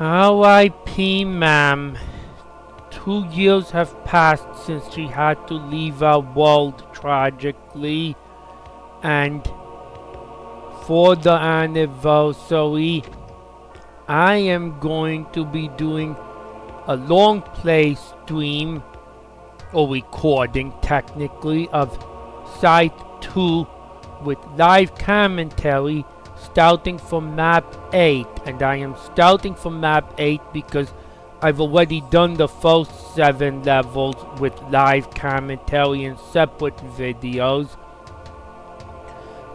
R.I.P. ma'am. 2 years have passed since she had to leave our world tragically, and for the anniversary, I am going to be doing a long play stream, or recording technically, of Scythe 2 with live commentary starting from map 8. And I am starting from map 8 because I've already done the first 7 levels with live commentary in separate videos.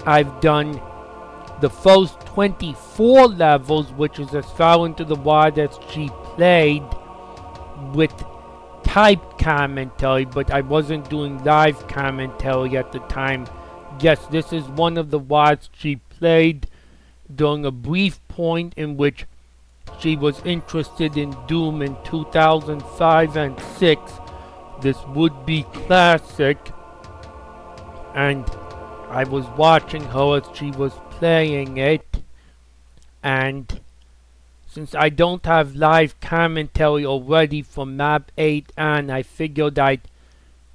I've done the first 24 levels, which is as far into the wild as she played, with typed commentary, but I wasn't doing live commentary at the time. Yes, this is one of the WADs she played during a brief point in which she was interested in Doom in 2005 and 6. This would be classic, and I was watching her as she was playing it, and since I don't have live commentary already from map 8 on, I figured I'd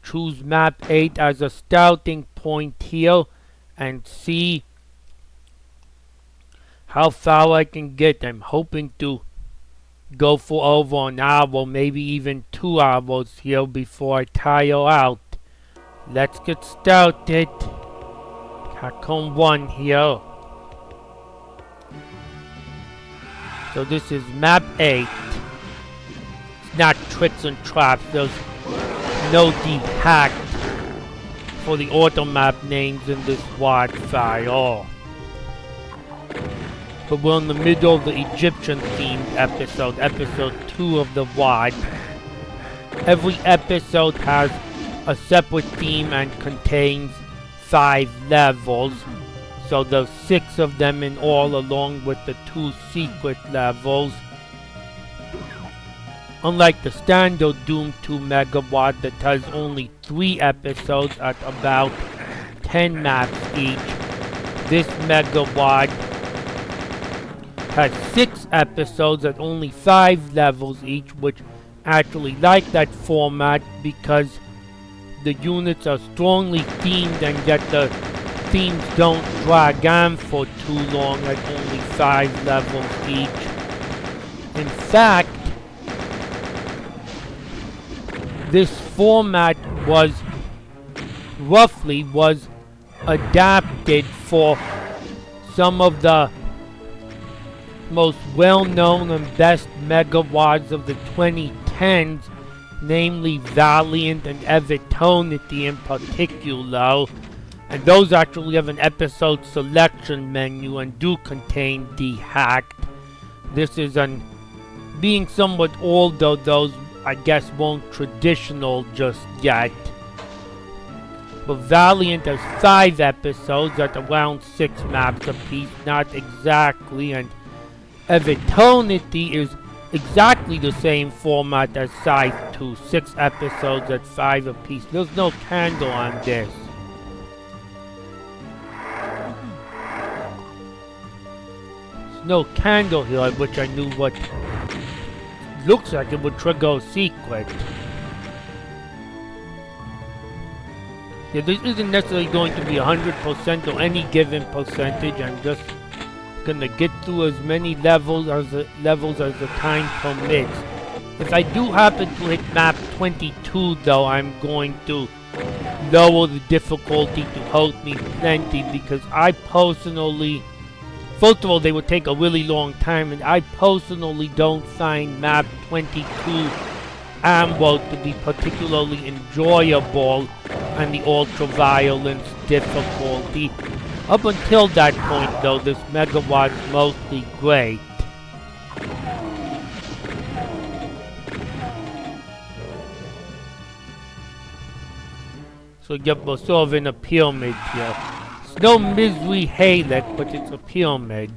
choose map 8 as a starting point here and see how far I can get. I'm hoping to go for over an hour, maybe even 2 hours here before I tire out. Let's get started. Cacon 1 here. So this is map 8. It's not tricks and traps. There's no deep hack for the auto map names in this WAD file. But we're in the middle of the Egyptian themed episode, episode 2 of the WAD. Every episode has a separate theme and contains 5 levels. So there's 6 of them in all, along with the 2 secret levels. Unlike the standard Doom 2 Megawatt that has only 3 episodes at about 10 maps each, this Megawatt has 6 episodes at only 5 levels each, which actually like that format because the units are strongly themed and yet the themes don't drag on for too long at only 5 levels each. In fact, this format was adapted for some of the most well-known and best megawads of the 2010s, namely Valiant and Evitonity in particular. And those actually have an episode selection menu and do contain dehacked. This is being somewhat older, those I guess won't traditional just yet. But Valiant has 5 episodes at around 6 maps apiece, not exactly, and Evitonity is exactly the same format as Scythe 2, 6 episodes at 5 apiece. There's no candle on this. No candle here at which I knew what looks like it would trigger a secret. Yeah, this isn't necessarily going to be 100% or any given percentage. I'm just gonna get through as many levels as the time permits. If I do happen to hit map 22 though, I'm going to lower the difficulty to hurt me plenty because I personally, first of all, they would take a really long time, and I personally don't find map 22 Amber to be particularly enjoyable on the ultra-violence difficulty. Up until that point though, this Megawatt's mostly great. So yep, we're sort of in a pyramid here. It's no Misery Halec, but it's a pyramid.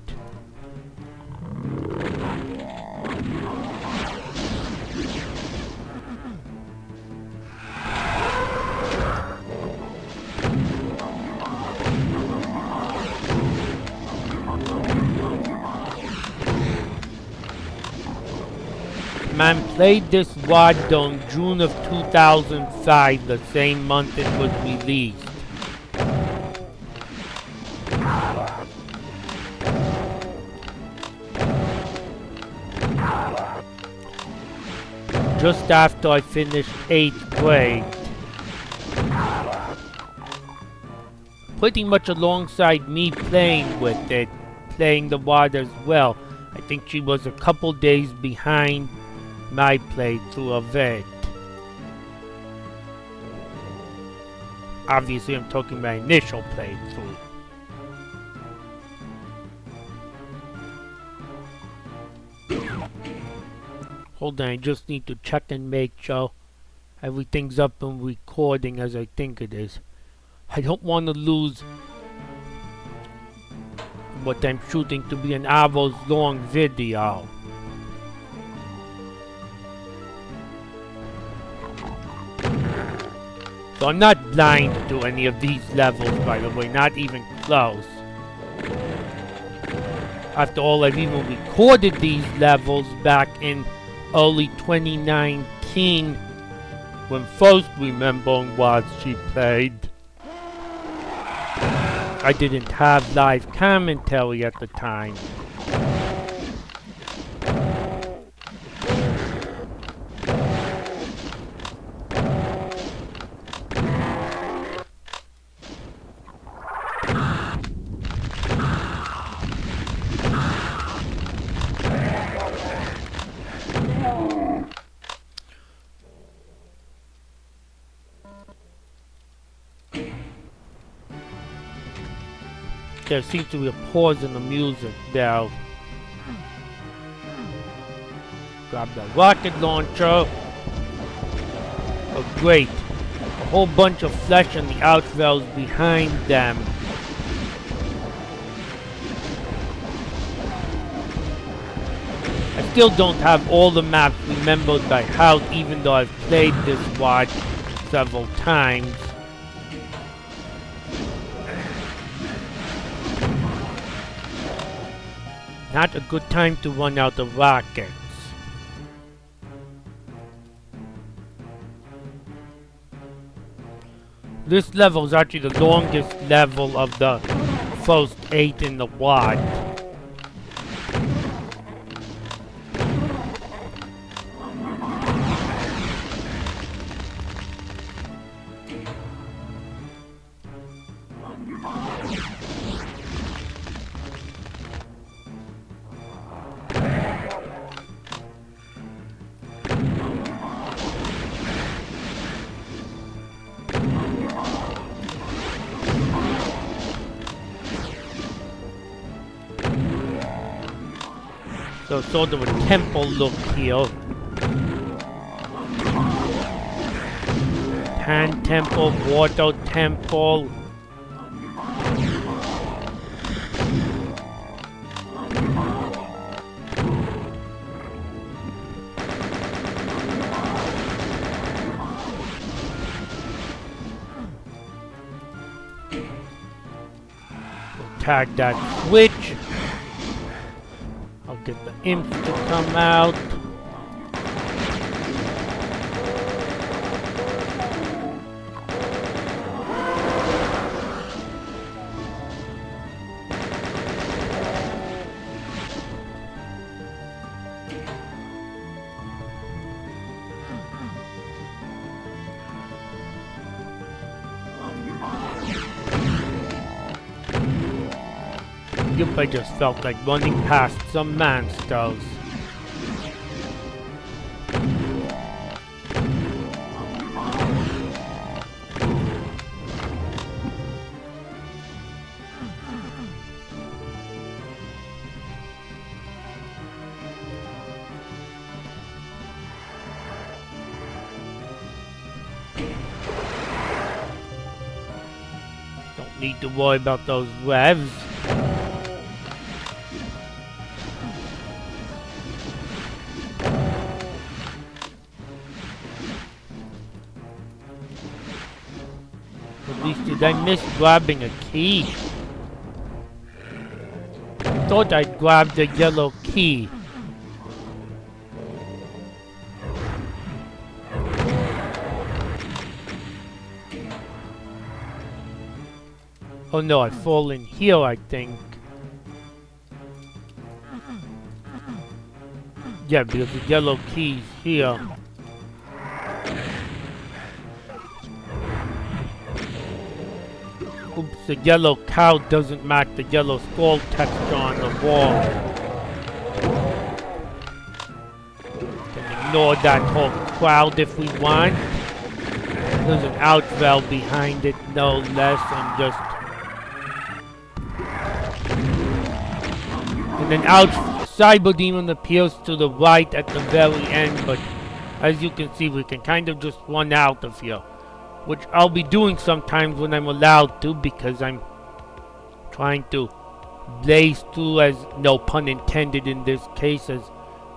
Man played this WAD on June of 2005, the same month it was released. Just after I finished 8th grade. Pretty much alongside me playing with it, playing the WAD as well. I think she was a couple days behind my playthrough of it. Obviously I'm talking my initial playthrough. Hold on, I just need to check and make sure everything's up and recording as I think it is. I don't want to lose what I'm shooting to be an hours long video. So I'm not blind to any of these levels, by the way, not even close. After all, I've even recorded these levels back in early 2019 when first remembering what she played. I didn't have live commentary at the time. There seems to be a pause in the music now. Grab the rocket launcher. Oh great. A whole bunch of flesh and the outvalves behind them. I still don't have all the maps remembered by heart, even though I've played this WAD several times. Not a good time to run out of rockets. This level is actually the longest level of the first 8 in the WAD. So sort of a temple look here. Pan temple, water temple. We'll tag that switch. I'll get the imps to come out. Yep, I just felt like running past some monsters. Don't need to worry about those revs. At least did I miss grabbing a key? I thought I'd grabbed the yellow key. Oh no, I fall in here, I think. Yeah, because the yellow key's here. Oops, the yellow cow doesn't match the yellow skull texture on the wall. Can ignore that whole crowd if we want. There's an out valve behind it, no less, and just... And then out Cyber Demon appears to the right at the very end, but as you can see, we can kind of just run out of here. Which I'll be doing sometimes when I'm allowed to, because I'm trying to blaze through, as no pun intended in this case, as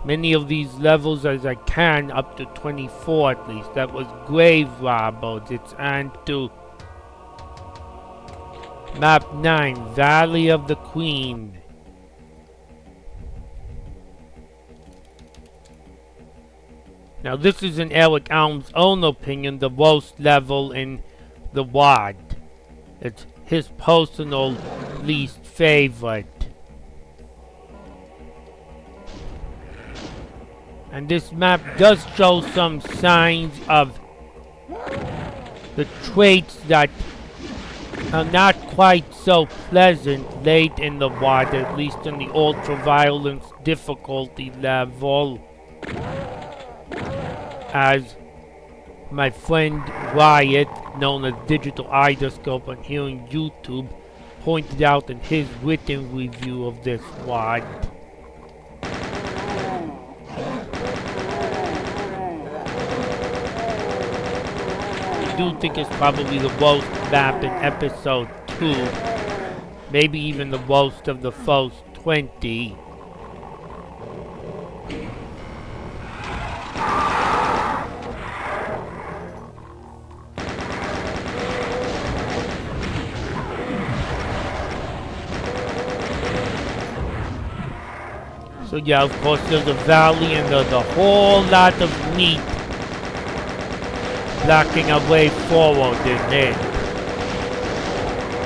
many of these levels as I can, up to 24 at least. That was Grave Robbers. It's on to Map 9, Valley of the Queen. Now this is in Eric Alm's own opinion the worst level in the WAD. It's his personal least favorite. And this map does show some signs of the traits that are not quite so pleasant late in the WAD, at least in the ultra-violence difficulty level. As my friend Riot, known as Digital Idoscope on here on YouTube, pointed out in his written review of this WAD. I do think it's probably the worst map in episode 2, maybe even the worst of the first 20. So yeah, of course there's a valley and there's a whole lot of meat blocking our way forward in it.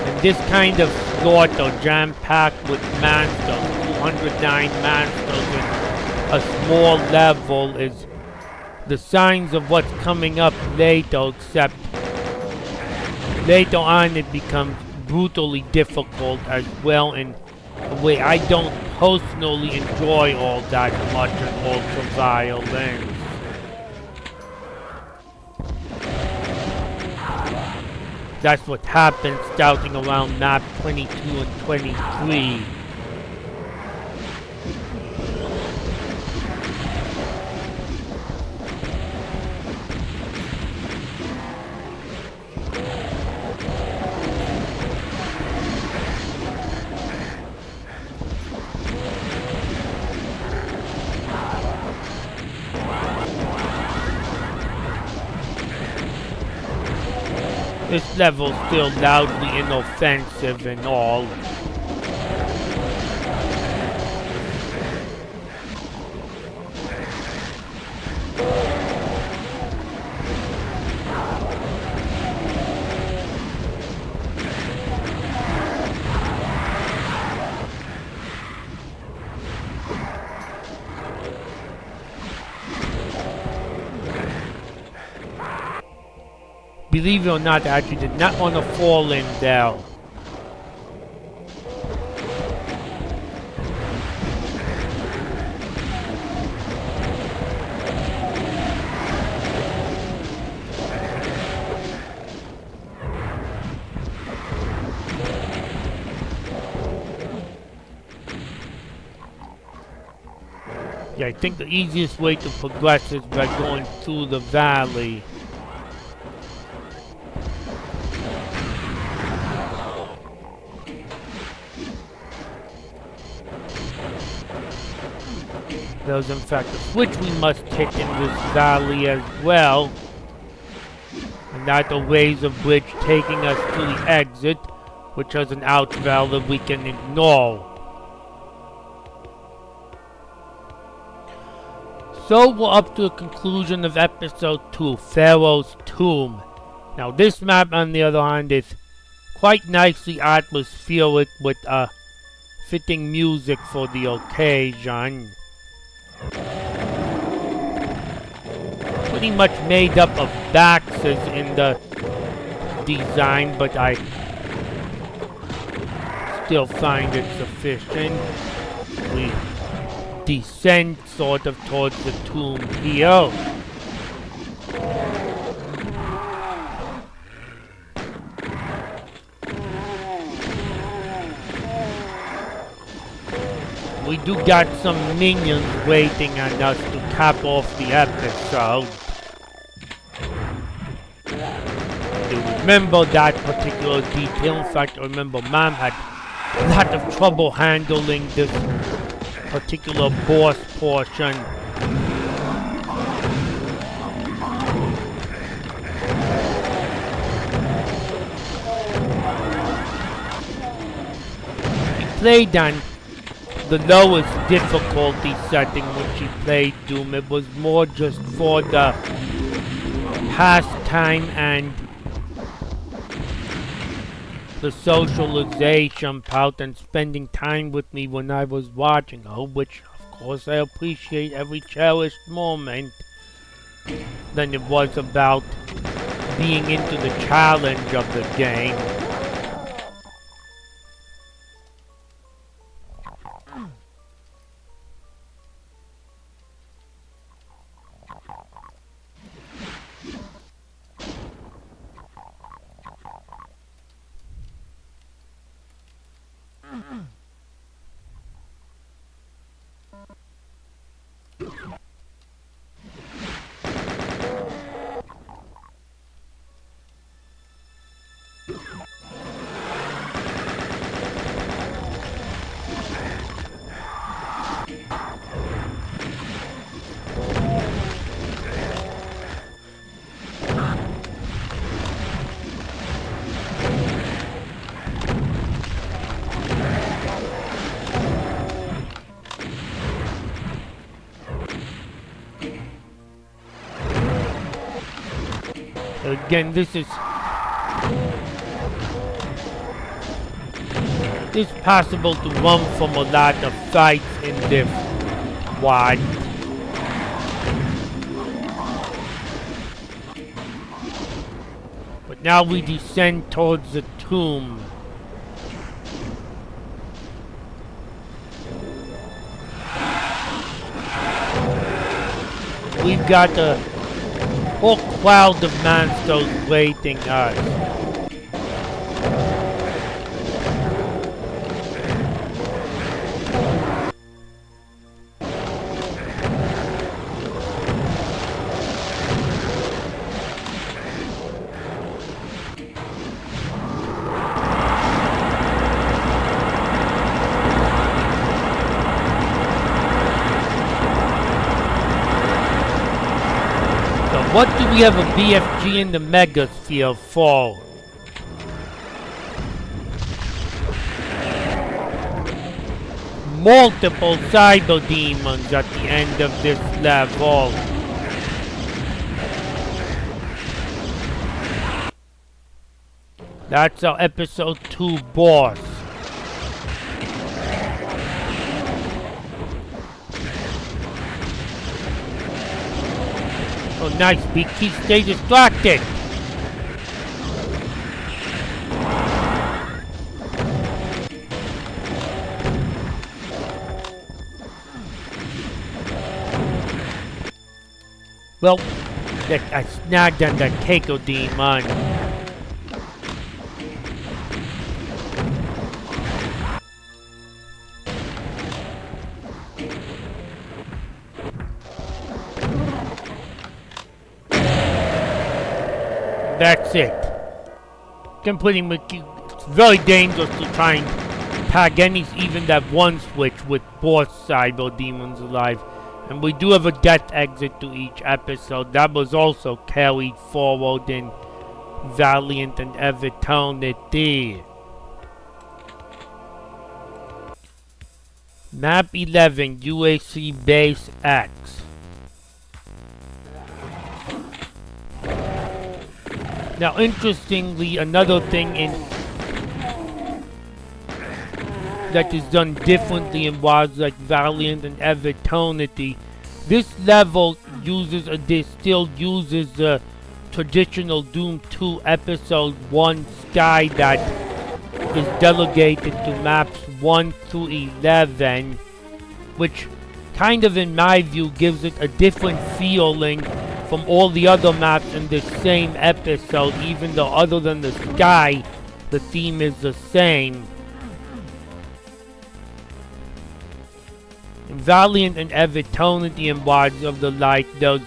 And this kind of slaughter jam-packed with monsters, 209 monsters in a small level, is the signs of what's coming up later, except later on it becomes brutally difficult as well in a way I don't personally enjoy all that much in ultra-violence. That's what happens scouting around map 22 and 23. This level's still loudly inoffensive and all. Believe it or not, I actually did not want to fall in there. Yeah, I think the easiest way to progress is by going through the valley. There's in fact a switch we must hit in this valley as well. And not a ways of bridge taking us to the exit, which has an out valve that we can ignore. So we're up to the conclusion of episode 2, Pharaoh's Tomb. Now this map on the other hand is quite nicely atmospheric with fitting music for the occasion. Pretty much made up of boxes in the design, but I still find it sufficient. We descend sort of towards the tomb here. We do got some minions waiting on us to cap off the episode. I do remember that particular detail. In fact, I remember Mom had a lot of trouble handling this particular boss portion. She played on the lowest difficulty setting when she played Doom. It was more just for the pastime and the socialization part and spending time with me when I was watching her, which of course I appreciate every cherished moment, than it was about being into the challenge of the game. Again, this possible to run from a lot of fights in this wide. But now we descend towards the tomb. We've got a whole cloud of monsters waiting us. What do we have a BFG in the Megasphere for? Multiple cyber demons at the end of this level. That's our episode 2 boss. Oh, nice, Beaky, stay distracted! Well, I snagged on that Keiko demon. That's it. Completely, it's very dangerous to try and tag even that one switch with both cyber demons alive. And we do have a death exit to each episode. That was also carried forward in Valiant and Eternity. Map 11, UAC Base X. Now, interestingly, another thing in that is done differently in WADs like Valiant and Evertonity. This level still uses the traditional Doom 2 Episode 1 sky that is delegated to maps 1 through 11, which kind of, in my view, gives it a different feeling from all the other maps in this same episode, even though other than the sky, the theme is the same. In Valiant and Evertonity and Wards of the Light, those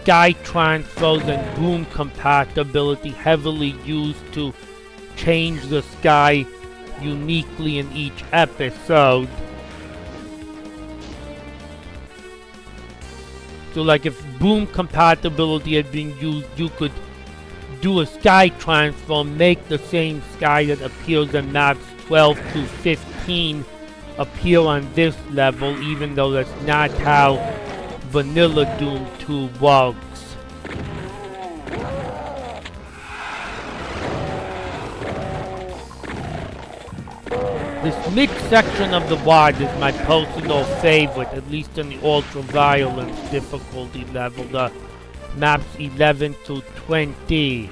sky transfers and boom compatibility heavily used to change the sky uniquely in each episode. So like if boom compatibility had been used, you could do a sky transfer, make the same sky that appears in maps 12 to 15 appear on this level, even though that's not how vanilla Doom 2 works. This mid-section of the WAD is my personal favorite, at least in the ultra-violence difficulty level, the maps 11 to 20.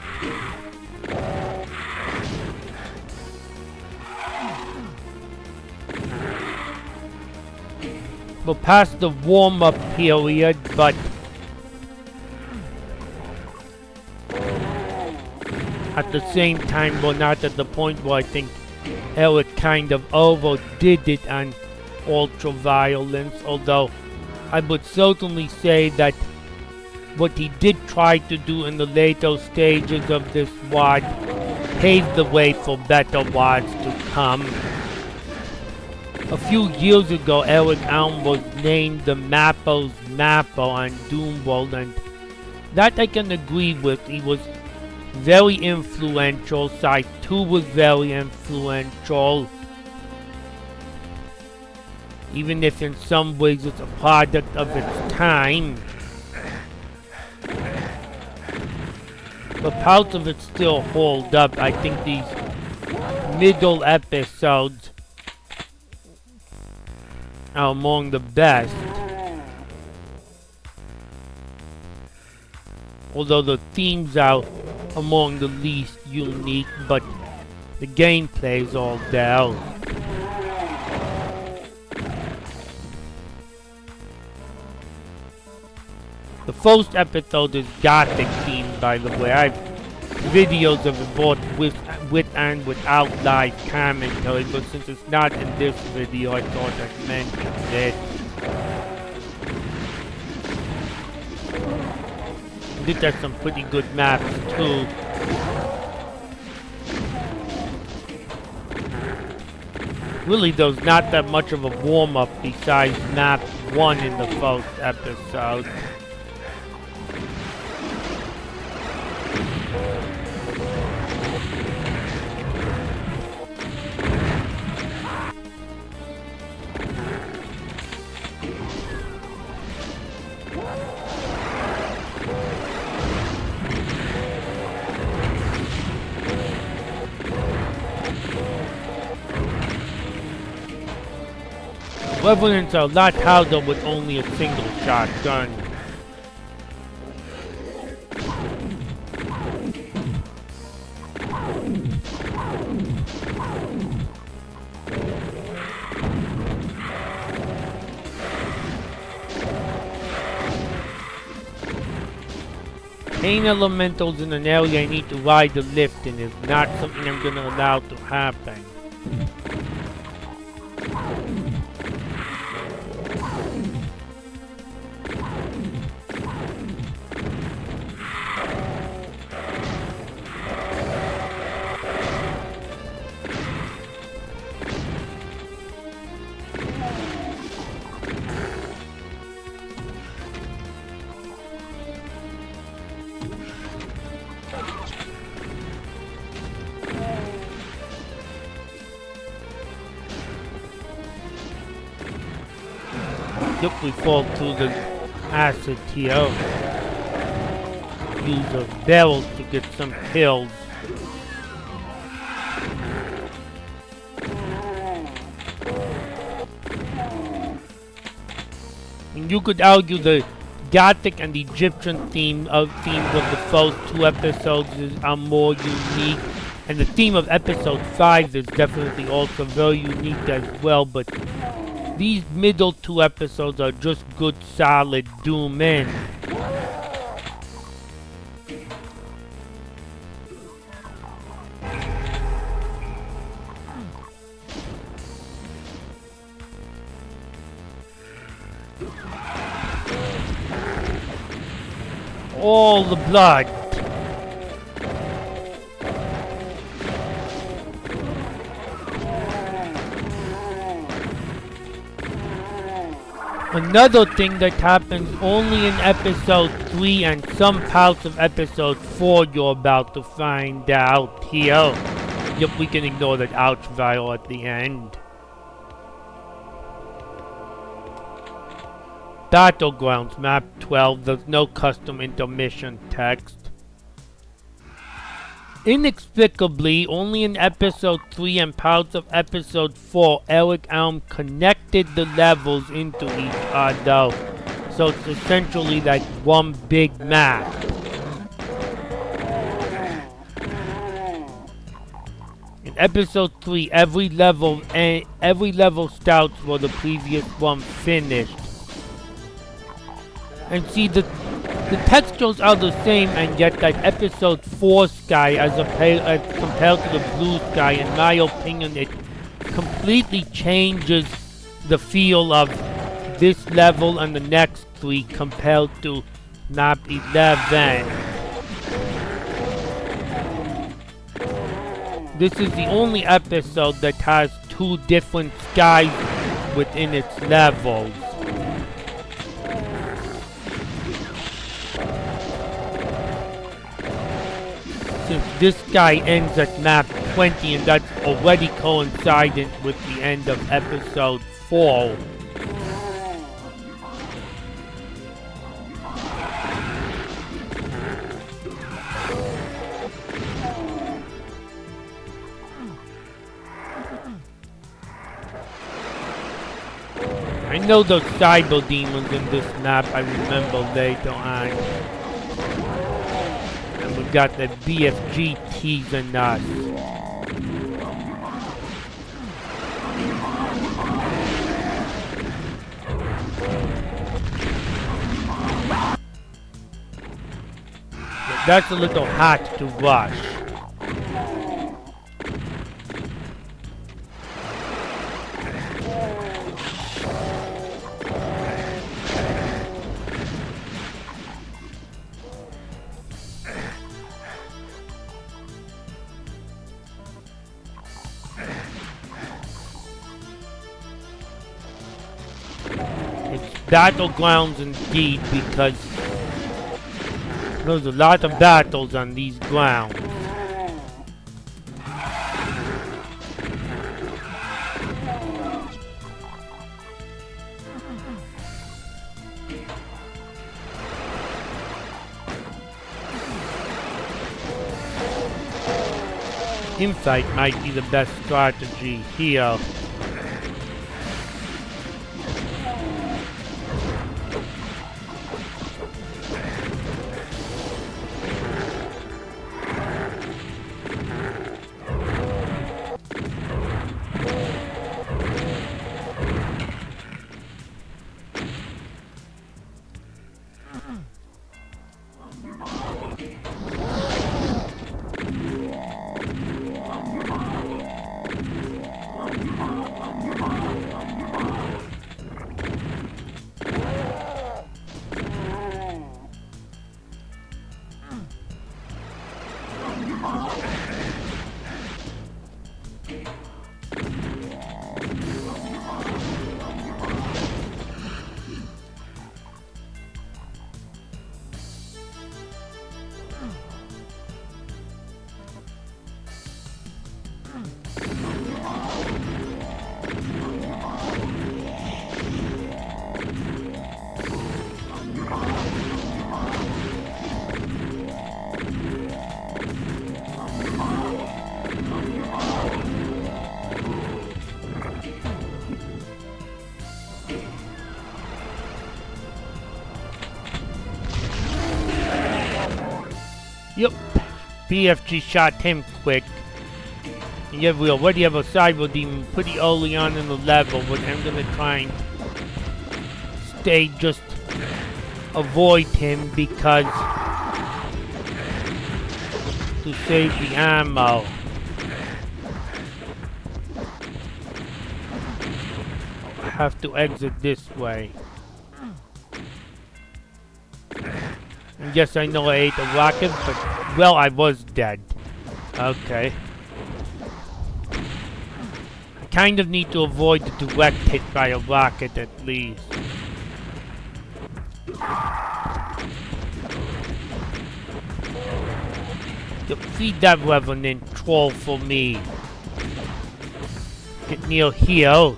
We're past the warm-up period, but at the same time we're not at the point where I think Eric kind of overdid it on ultra-violence, although I would certainly say that what he did try to do in the later stages of this WAD paved the way for better WADs to come. A few years ago, Eric Alm was named the Mapper's Mapper on Doomworld, and that I can agree with. He was very influential. Scythe 2 was very influential, even if in some ways it's a product of its time. But parts of it still hold up. I think these middle episodes are among the best. Although the themes are among the least unique, but the gameplay's all there. The first episode is Gothic themed, by the way. I have videos of it both with and without live commentary, but since it's not in this video, I thought I'd mention it. It has some pretty good maps too. Really, there's not that much of a warm-up besides map 1 in the first episode. Revenants are a lot harder with only a single shotgun. Pain elementals in an area I need to ride the lift in is not something I'm gonna allow to happen. Yep, we fall through the acid here. Use the barrels to get some kills. And you could argue the Gothic and Egyptian themes of the first 2 episodes are more unique. And the theme of episode 5 is definitely also very unique as well, but these middle 2 episodes are just good, solid Doom in. All the blood. Another thing that happens only in episode 3 and some parts of episode 4 you're about to find out here. Yep, we can ignore that ouch vial at the end. Battlegrounds, map 12, there's no custom intermission text. Inexplicably, only in episode 3 and parts of episode 4, Eric Elm connected the levels into each other. So it's essentially like one big map. In episode 3, every level starts where the previous one finished. And see, the textures are the same, and yet that episode 4 sky as compared to the blue sky, in my opinion, it completely changes the feel of this level and the next 3 compared to map 11. This is the only episode that has 2 different skies within its levels. Since this guy ends at map 20, and that's already coincident with the end of episode 4. I know those cyber demons in this map, I remember later on. We've got the BFG teasing us. But that's a little hot to rush. Battlegrounds indeed, because there's a lot of battles on these grounds. Infight might be the best strategy here. Yep. BFG shot him quick. And yet we already have a Cyber Demon pretty early on in the level, but I'm gonna try and stay just avoid him because to save the ammo. I have to exit this way. And yes, I know I ate a rocket, but well, I was dead. Okay. I kind of need to avoid the direct hit by a rocket at least. Feed that Revenant troll for me. Get near here.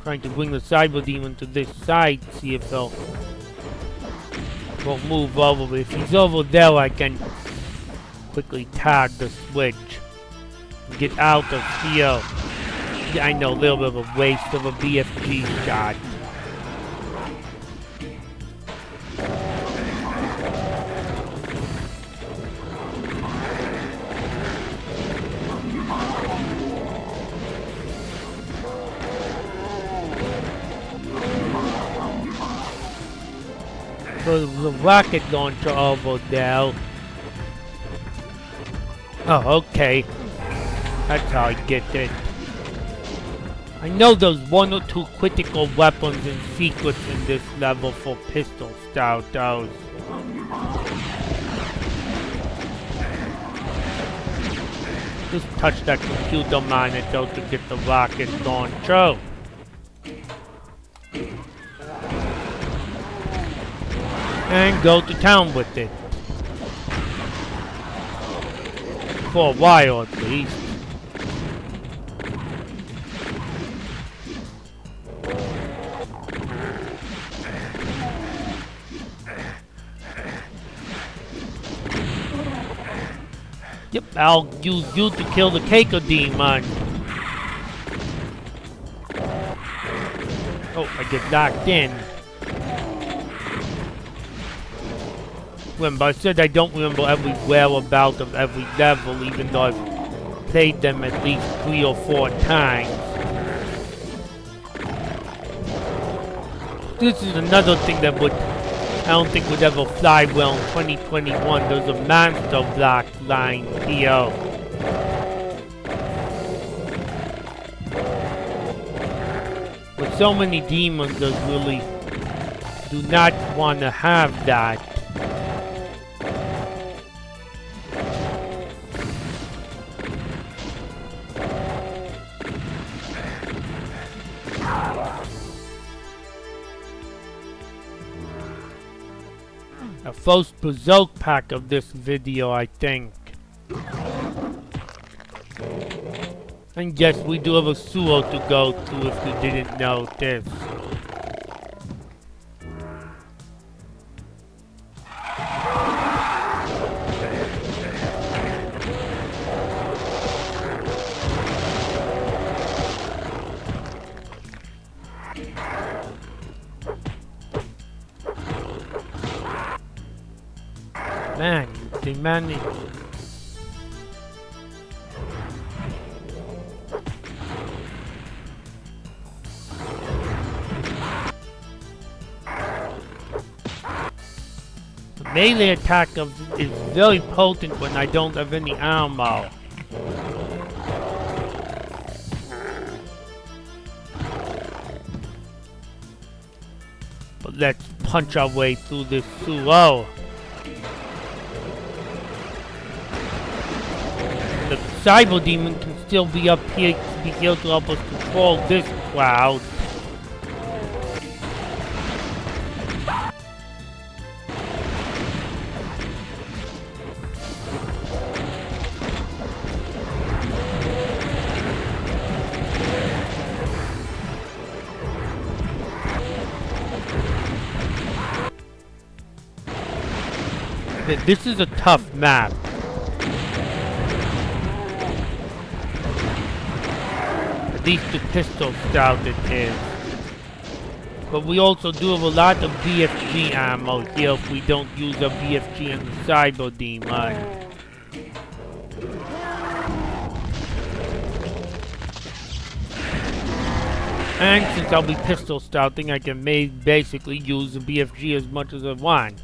Trying to bring the Cyber Demon to this side, see if he'll won't move over. If he's over there, I can quickly tag the switch. Get out of here. Yeah, I know, a little bit of a waste of a BFG shot. So the rocket launcher over there. Oh, okay. That's how I get it. I know there's one or two critical weapons and secrets in this level for pistol starters. Just touch that computer monitor to get the rocket launcher. And go to town with it. For a while at least. Yep, I'll use you to kill the Keiko Demon. Oh, I get knocked in. Remember, I said I don't remember every whereabout of every level, even though I've played them at least 3 or 4 times. This is another thing that I don't think would ever fly well in 2021. There's a monster block line here. With so many demons, I really do not want to have that. The first Berserk pack of this video, I think. And yes, we do have a sewer to go to if you didn't notice. Man, they managed. The melee attack is very potent when I don't have any ammo. But let's punch our way through this sewer. The Cyber Demon can still be up here to help us control this crowd. This is a tough map. At least the pistol stout it is. But we also do have a lot of BFG ammo here if we don't use a BFG in the Cyber Demon. And since I'll be pistol starting, I can basically use the BFG as much as I want.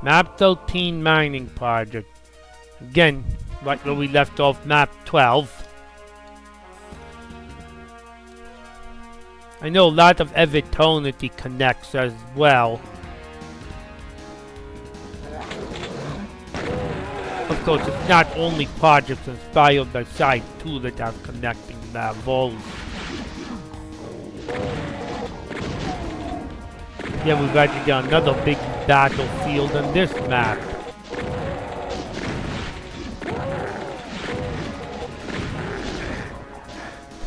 Map 13 Mining Project. Again, right where we left off map 12. I know a lot of Evitonity connects as well. Of course, it's not only projects inspired by Scythe 2 that have connecting levels. Yeah, we've actually got another big battlefield on this map.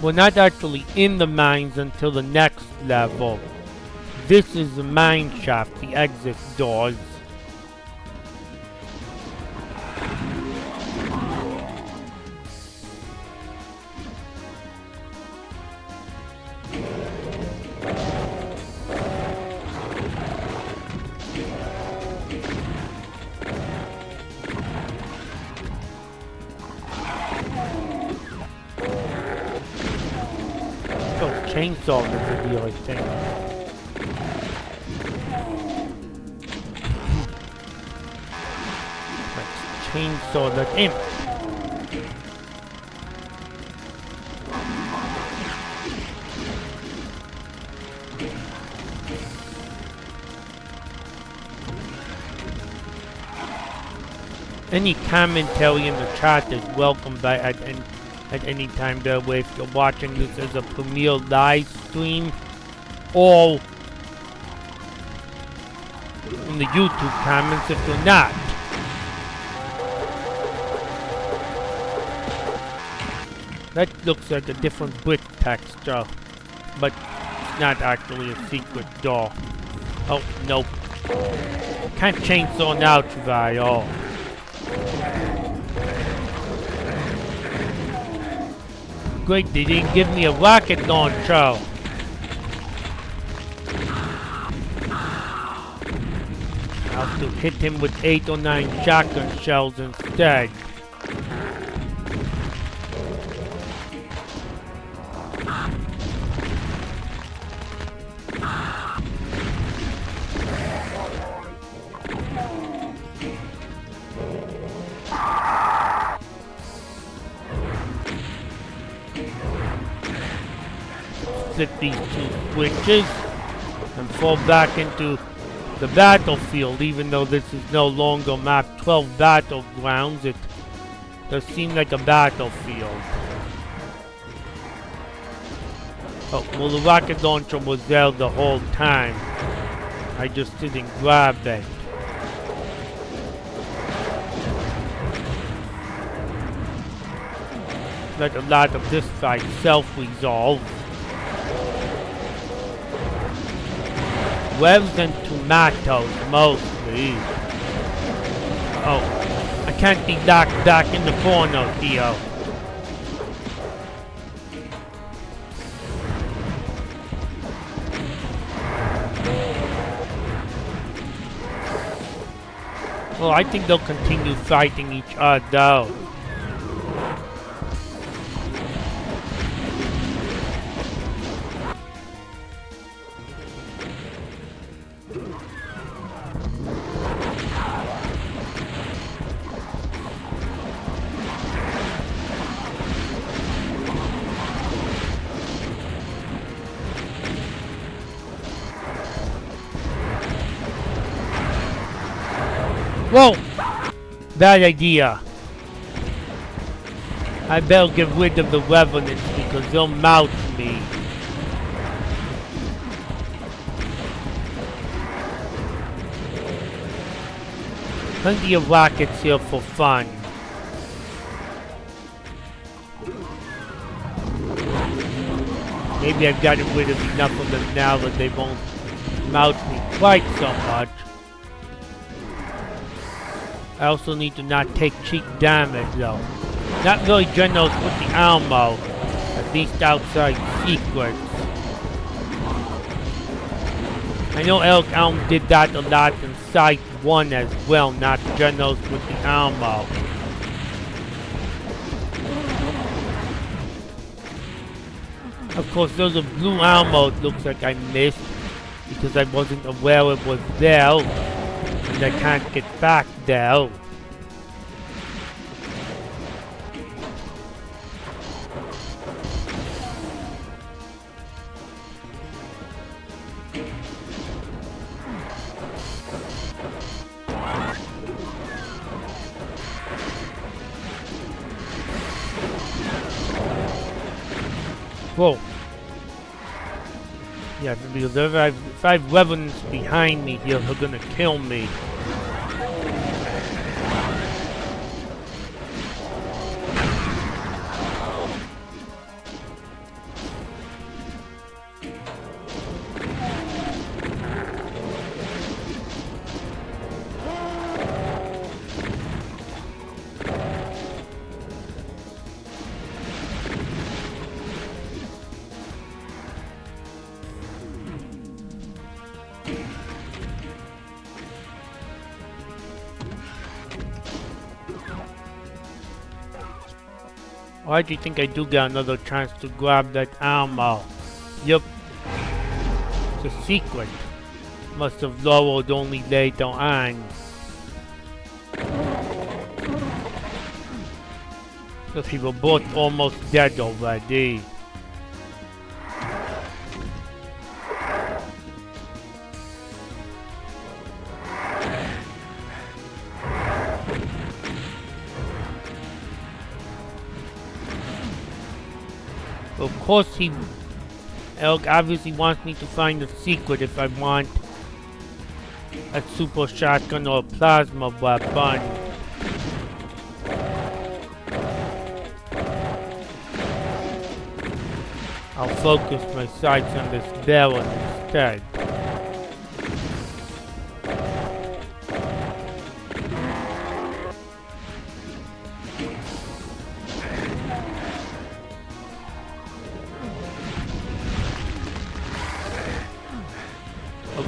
We're not actually in the mines until the next level. This is the mine shaft, the exit doors. Chainsaw the video, I think. Let's chainsaw that imp. Any commentary in the chat is welcome by at any time, by the way, if you're watching this as a premiere live stream or in the YouTube comments if you're not. That looks like a different brick texture, but it's not actually a secret door. Oh, nope. Can't chainsaw now, Travail. Great, they didn't give me a rocket launcher. I'll have to hit him with 8 or 9 shotgun shells instead. Flip these 2 switches and fall back into the battlefield. Even though this is no longer map 12 battlegrounds, it does seem like a battlefield. Oh, well, the rocket launcher was there the whole time. I just didn't grab it. Like a lot of this fight self-resolve. Webs and tomatoes, mostly. Oh, I can't be locked back in the corner, Theo. Well, I think they'll continue fighting each other. Whoa! Bad idea. I better get rid of the revenants because they'll mount me. Plenty of rockets here for fun. Maybe I've gotten rid of enough of them now that they won't mount me quite so much. I also need to not take cheap damage though. Not really generous with the ammo, at least outside secrets. I know Eric Alm did that a lot in Scythe 1 as well, not generous with the ammo. Of course, there's a blue ammo it looks like I missed because I wasn't aware it was there, and I can't get back there. Whoa. Yeah, because if I have revenants behind me here, they're gonna kill me. Why do you think I do get another chance to grab that ammo? Yup. It's a secret. Must have lowered only later on. Because we were both almost dead already. Of course Elk obviously wants me to find a secret if I want a super shotgun or a plasma weapon. I'll focus my sights on this barrel instead.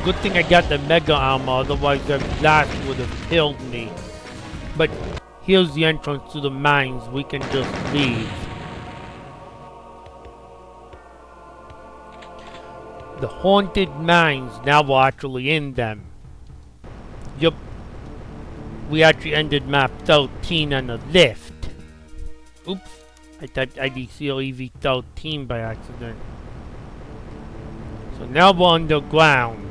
Good thing I got the mega armor, otherwise that blast would have killed me. But here's the entrance to the mines, we can just leave. The haunted mines, now we're actually in them. Yup. We actually ended map 13 on a lift. Oops. I typed IDCL EV13 by accident. So now we're underground.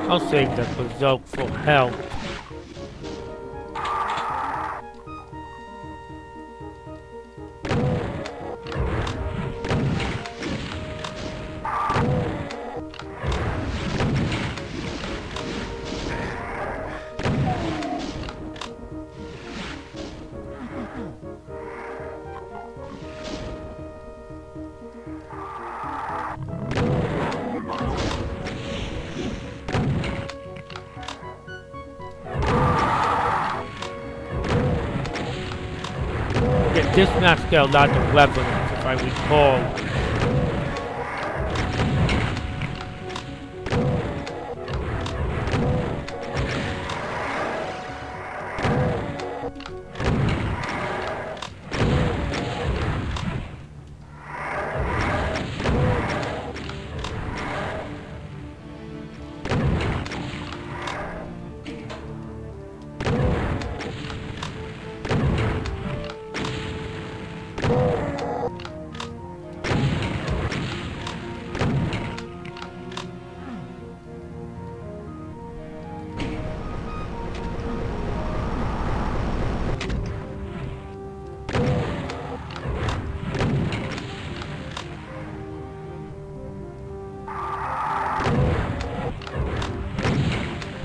I'll save that result for health. This map's got a lot of weapons, if I recall.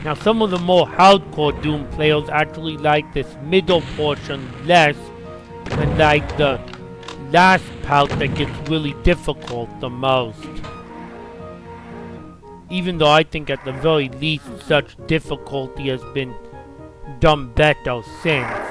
Now, some of the more hardcore Doom players actually like this middle portion less and like the last part that gets really difficult the most. Even though I think at the very least such difficulty has been done better since.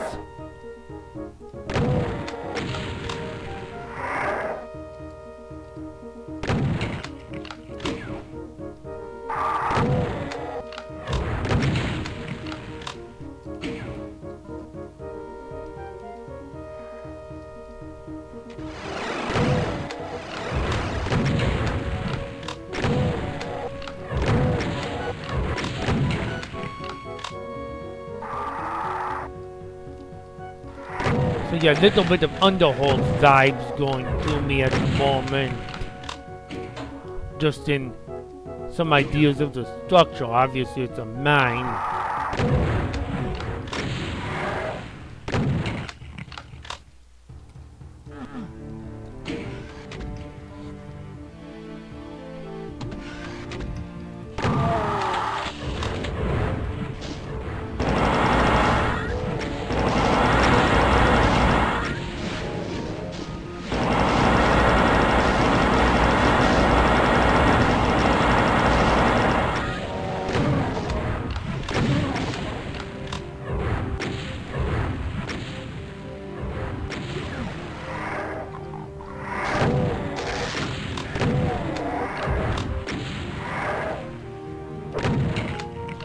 So yeah, a little bit of Underworld vibes going through me at the moment. Just in some ideas of the structure. Obviously it's a mine.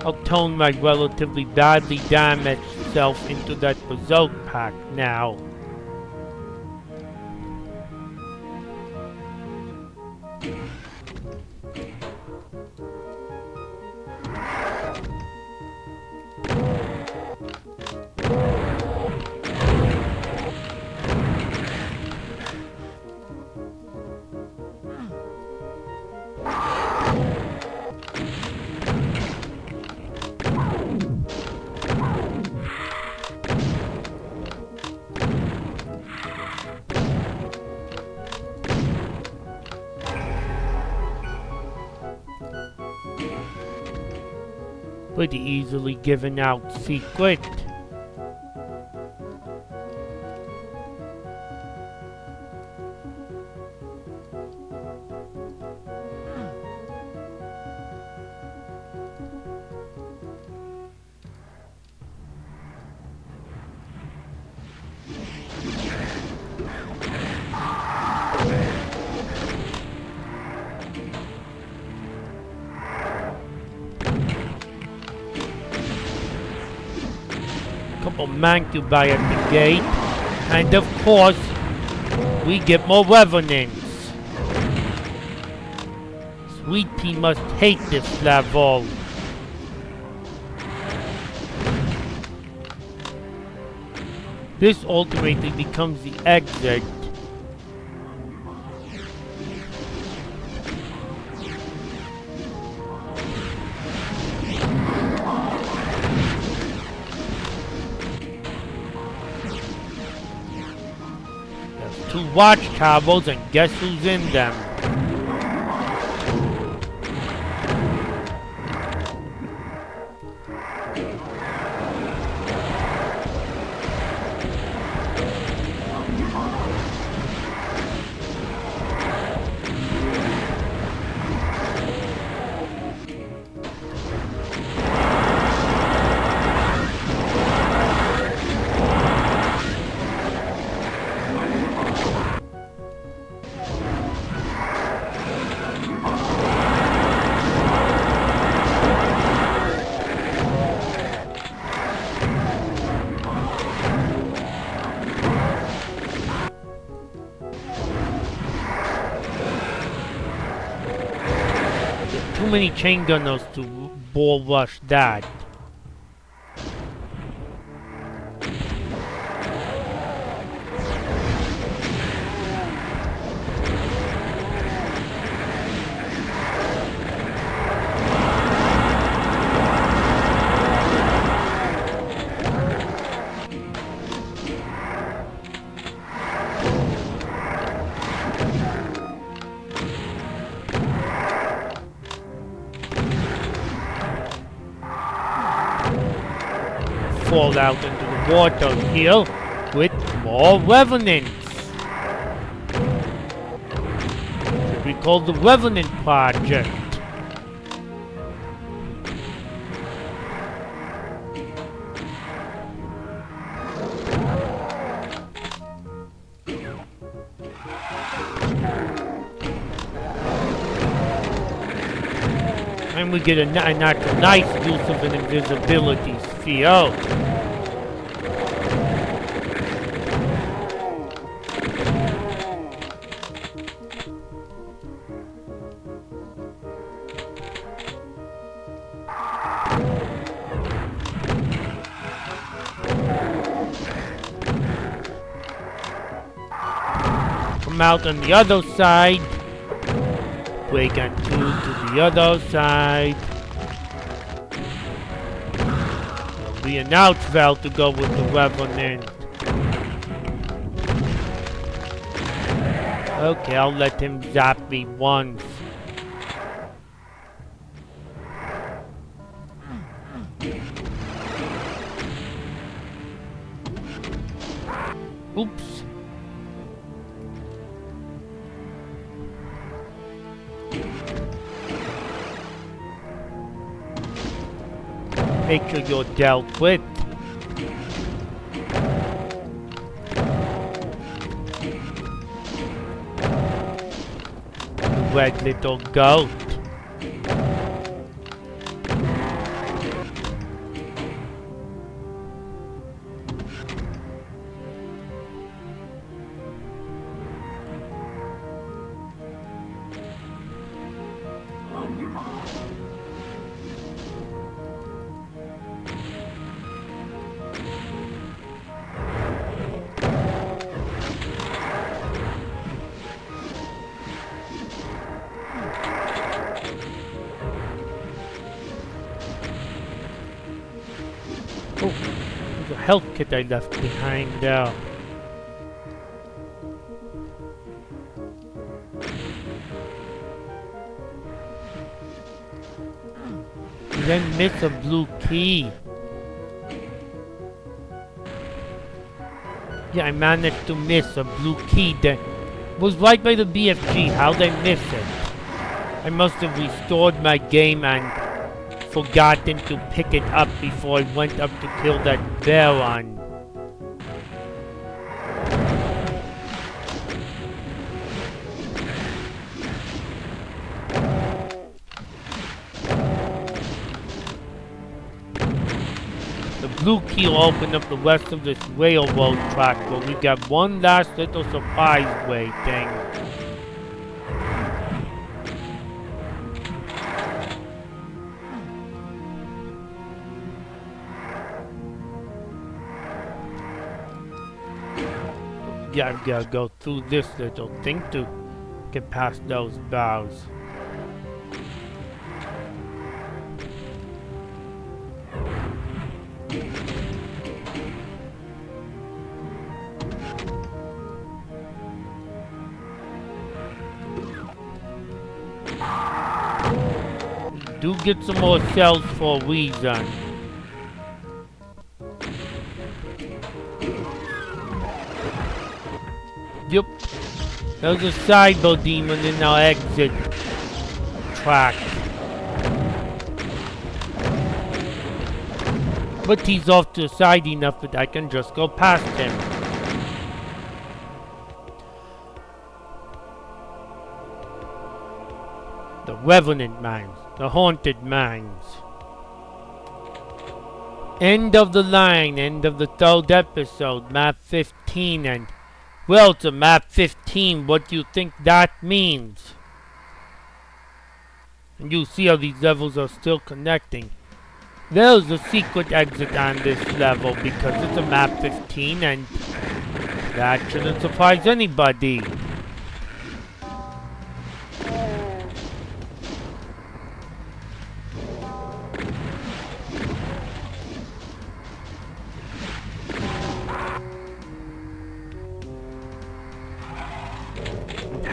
I'll turn my relatively badly damaged self into that Berserk pack now. Pretty easily given out secret. Couple Mancubi at the gate, and of course we get more revenants. Sweet Pea must hate this level. This ultimately becomes the exit. Two watchtowers, and guess who's in them? Too many chain gunners to ball rush that. fall out into the water here with more revenants. Should we call the Revenant Project? And we get a nice use of an invisibility sphere. Come out on the other side. Break and through to the other side. There'll be an out valve to go with the Revenant. Okay, I'll let him zap me once. Oops. Make sure you're dealt with. The red little goat. Oh, there's a health kit I left behind there. You then miss a blue key. Yeah, I managed to miss a blue key that was right by the BFG. How'd I miss it? I must have restored my game and forgotten to pick it up before I went up to kill that Baron. The blue key will open up the rest of this railroad track, but we got one last little surprise waiting. Yeah, I've got to go through this little thing to get past those bars. Do get some more cells for a reason. Yup. There's a cyber demon in our exit track. But he's off to the side enough that I can just go past him. The Revenant Mines. The Haunted Mines. End of the line. End of the third episode. Map 15 and... well, it's a map 15. What do you think that means? And you see how these levels are still connecting. There's a secret exit on this level because it's a map 15 and that shouldn't surprise anybody.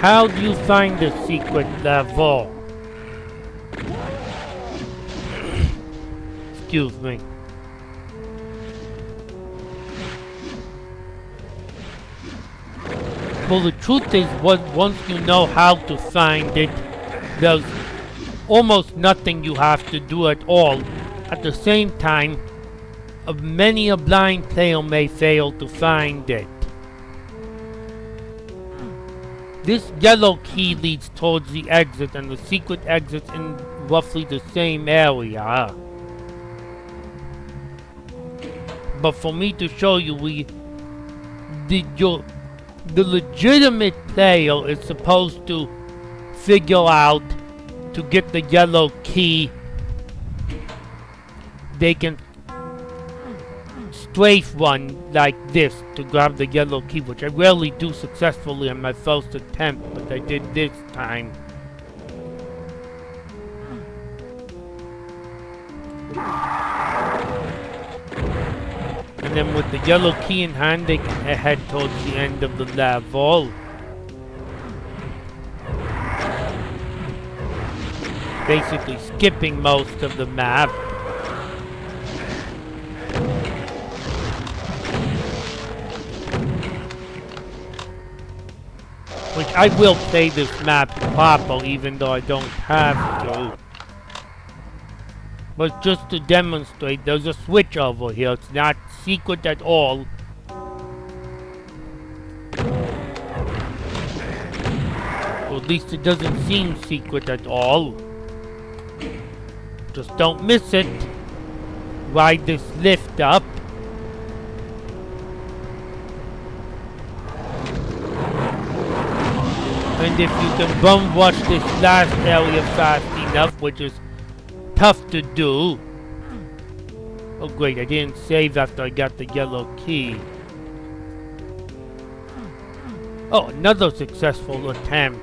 How do you find the secret level? Excuse me. Well, the truth is, once you know how to find it, there's almost nothing you have to do at all. At the same time, many a blind player may fail to find it. This yellow key leads towards the exit, and the secret exit's in roughly the same area. But for me to show you, the legitimate player is supposed to figure out, to get the yellow key, they can strafe run like this to grab the yellow key, which I rarely do successfully on my first attempt, but I did this time. And then with the yellow key in hand, they can head towards the end of the level. Basically skipping most of the map. Which I will play this map proper, even though I don't have to. But just to demonstrate, there's a switch over here. It's not secret at all. Or at least it doesn't seem secret at all. Just don't miss it. Ride this lift up. And if you can bum rush this last area fast enough, which is tough to do. Oh great, I didn't save after I got the yellow key. Oh, another successful attempt.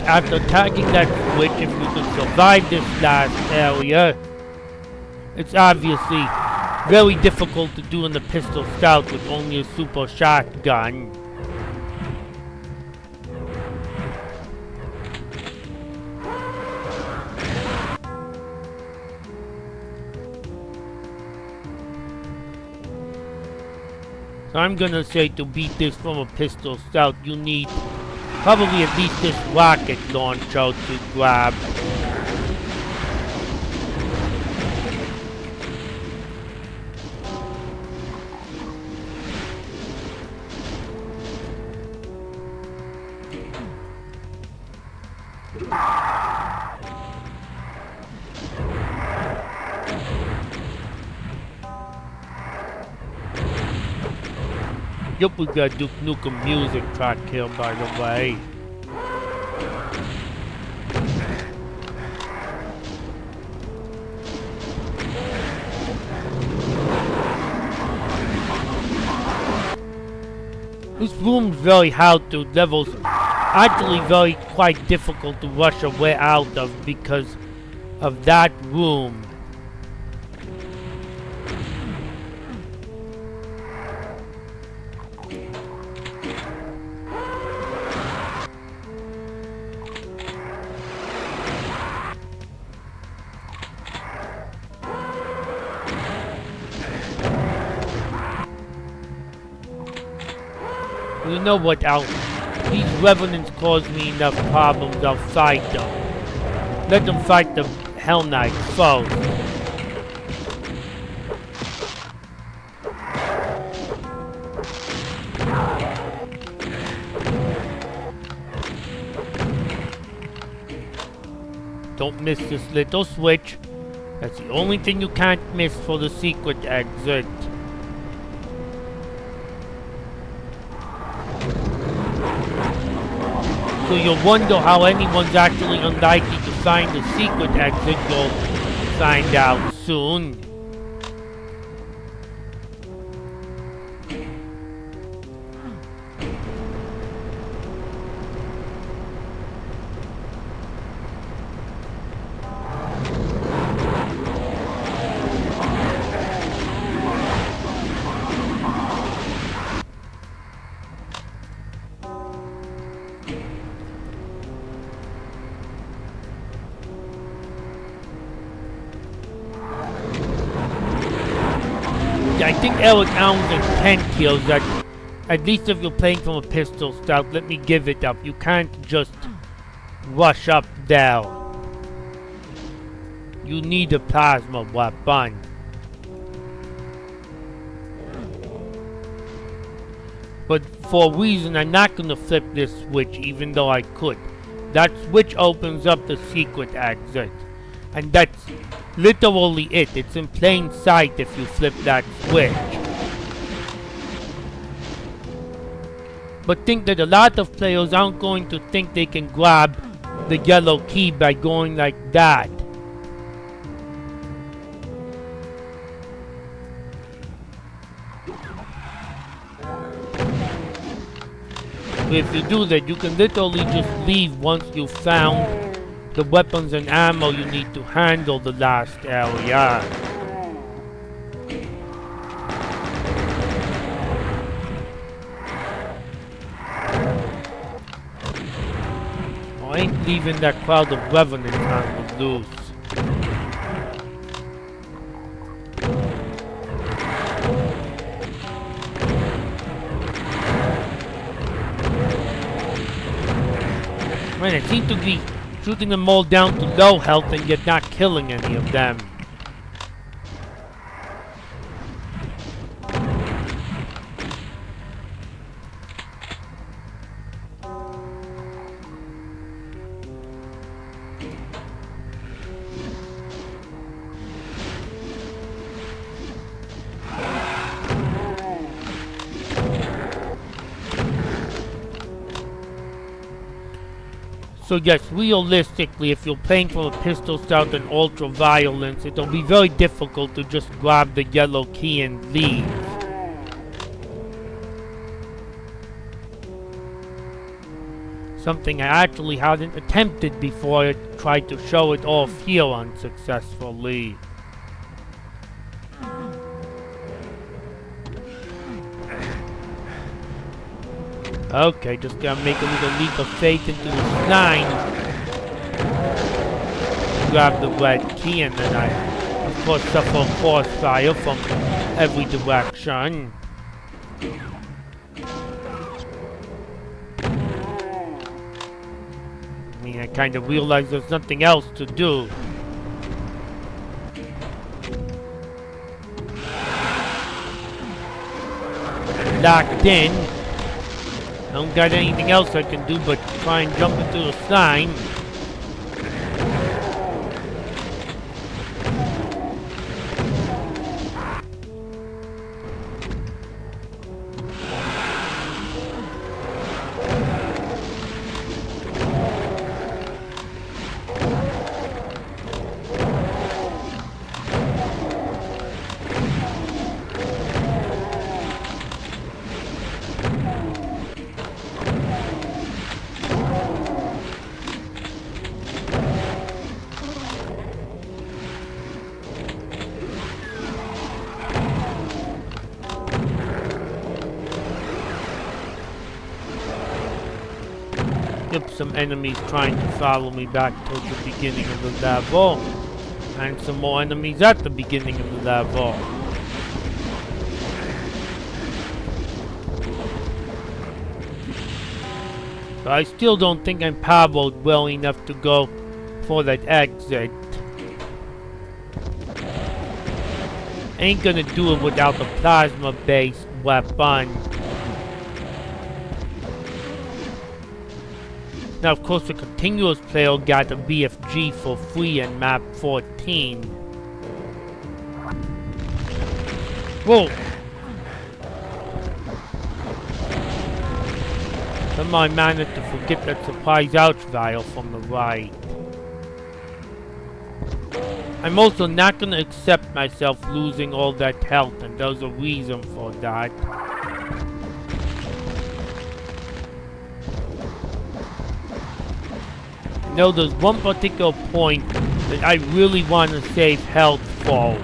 After tagging that switch, if you can survive this last area, it's obviously very difficult to do in the pistol scout with only a super shotgun. So I'm gonna say to beat this from a pistol scout, you need probably at least this rocket launcher to grab. Yep, we got Duke Nukem music track here, by the way. This room's very hard to levels. Actually, quite difficult to rush a way out of because of that room. You know what, these revenants cause me enough problems, I'll fight them. Let them fight the Hell Knight first. Don't miss this little switch. That's the only thing you can't miss for the secret exit. So you'll wonder how anyone's actually unlikely to find the secret exit. You'll find out soon. think Eric Allen's in 10 kills. That, at least if you're playing from a pistol style, let me give it up. You can't just rush up there. You need a plasma weapon. But for a reason, I'm not going to flip this switch, even though I could. That switch opens up the secret exit. And that's literally it. It's in plain sight if you flip that switch. But think that a lot of players aren't going to think they can grab the yellow key by going like that. If you do that, you can literally just leave once you've found the weapons and ammo you need to handle the last area. I ain't leaving that crowd of revenants on the loose. Man, I seem to be shooting them all down to low health and yet not killing any of them. So yes, realistically, if you're playing from a pistol style and ultra violence, it'll be very difficult to just grab the yellow key and leave. Something I actually hadn't attempted before I tried to show it off here unsuccessfully. Okay, just gotta make a little leap of faith into the slime. Grab the red key and then I, of course, suffer force fire from every direction. I mean, I kind of realize there's nothing else to do. Locked in. Don't got anything else I can do but try and jump into the slime. Some enemies trying to follow me back towards the beginning of the level, and some more enemies at the beginning of the level. But I still don't think I'm powered well enough to go for that exit. Ain't gonna do it without a plasma-based weapon. Now, of course, the continuous player got a BFG for free in map 14. Whoa! Somehow I managed to forget that surprise ouch vial from the right. I'm also not gonna accept myself losing all that health, and there's a reason for that. No, there's one particular point that I really want to save health for.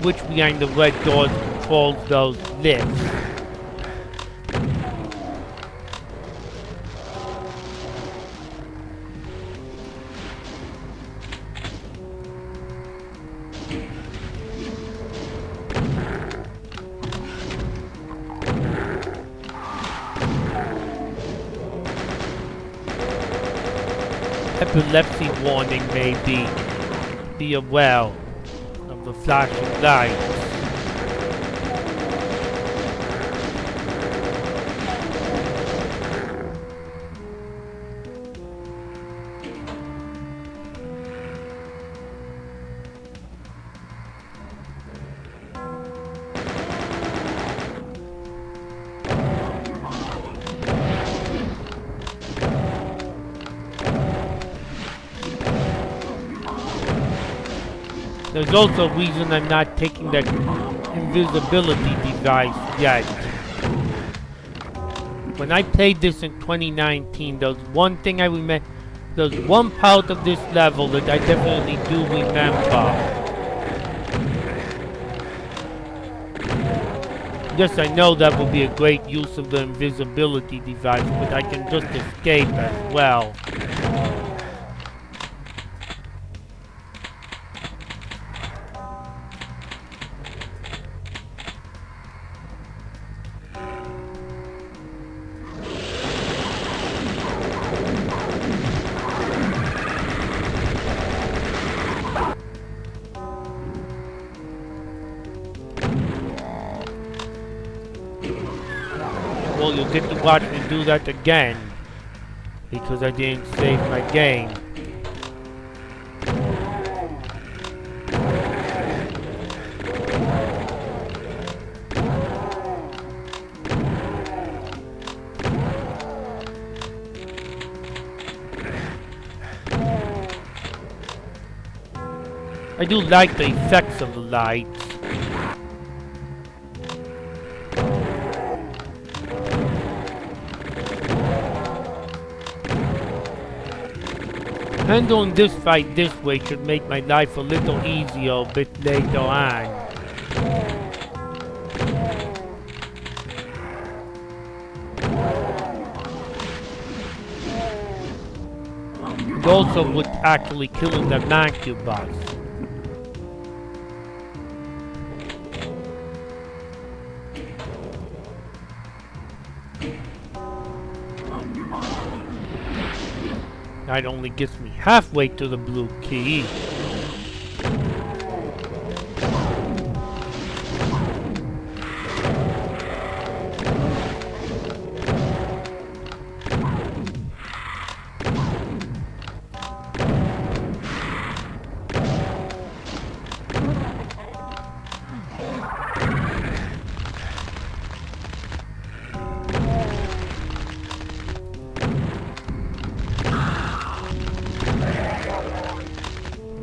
switch behind the red doors controls those lifts. Epilepsy warning maybe. Be aware of the flashing lights. There's also a reason I'm not taking that invisibility device yet. When I played this in 2019, there's one thing I remember. There's one part of this level that I definitely do remember. Yes, I know that would be a great use of the invisibility device, but I can just escape as well. Well, you'll get to watch me do that again, because I didn't save my game. I do like the effects of the lights. Handling this fight this way should make my life a little easier a bit later on. And also with actually killing the Mancubus. That only gets me halfway to the blue key.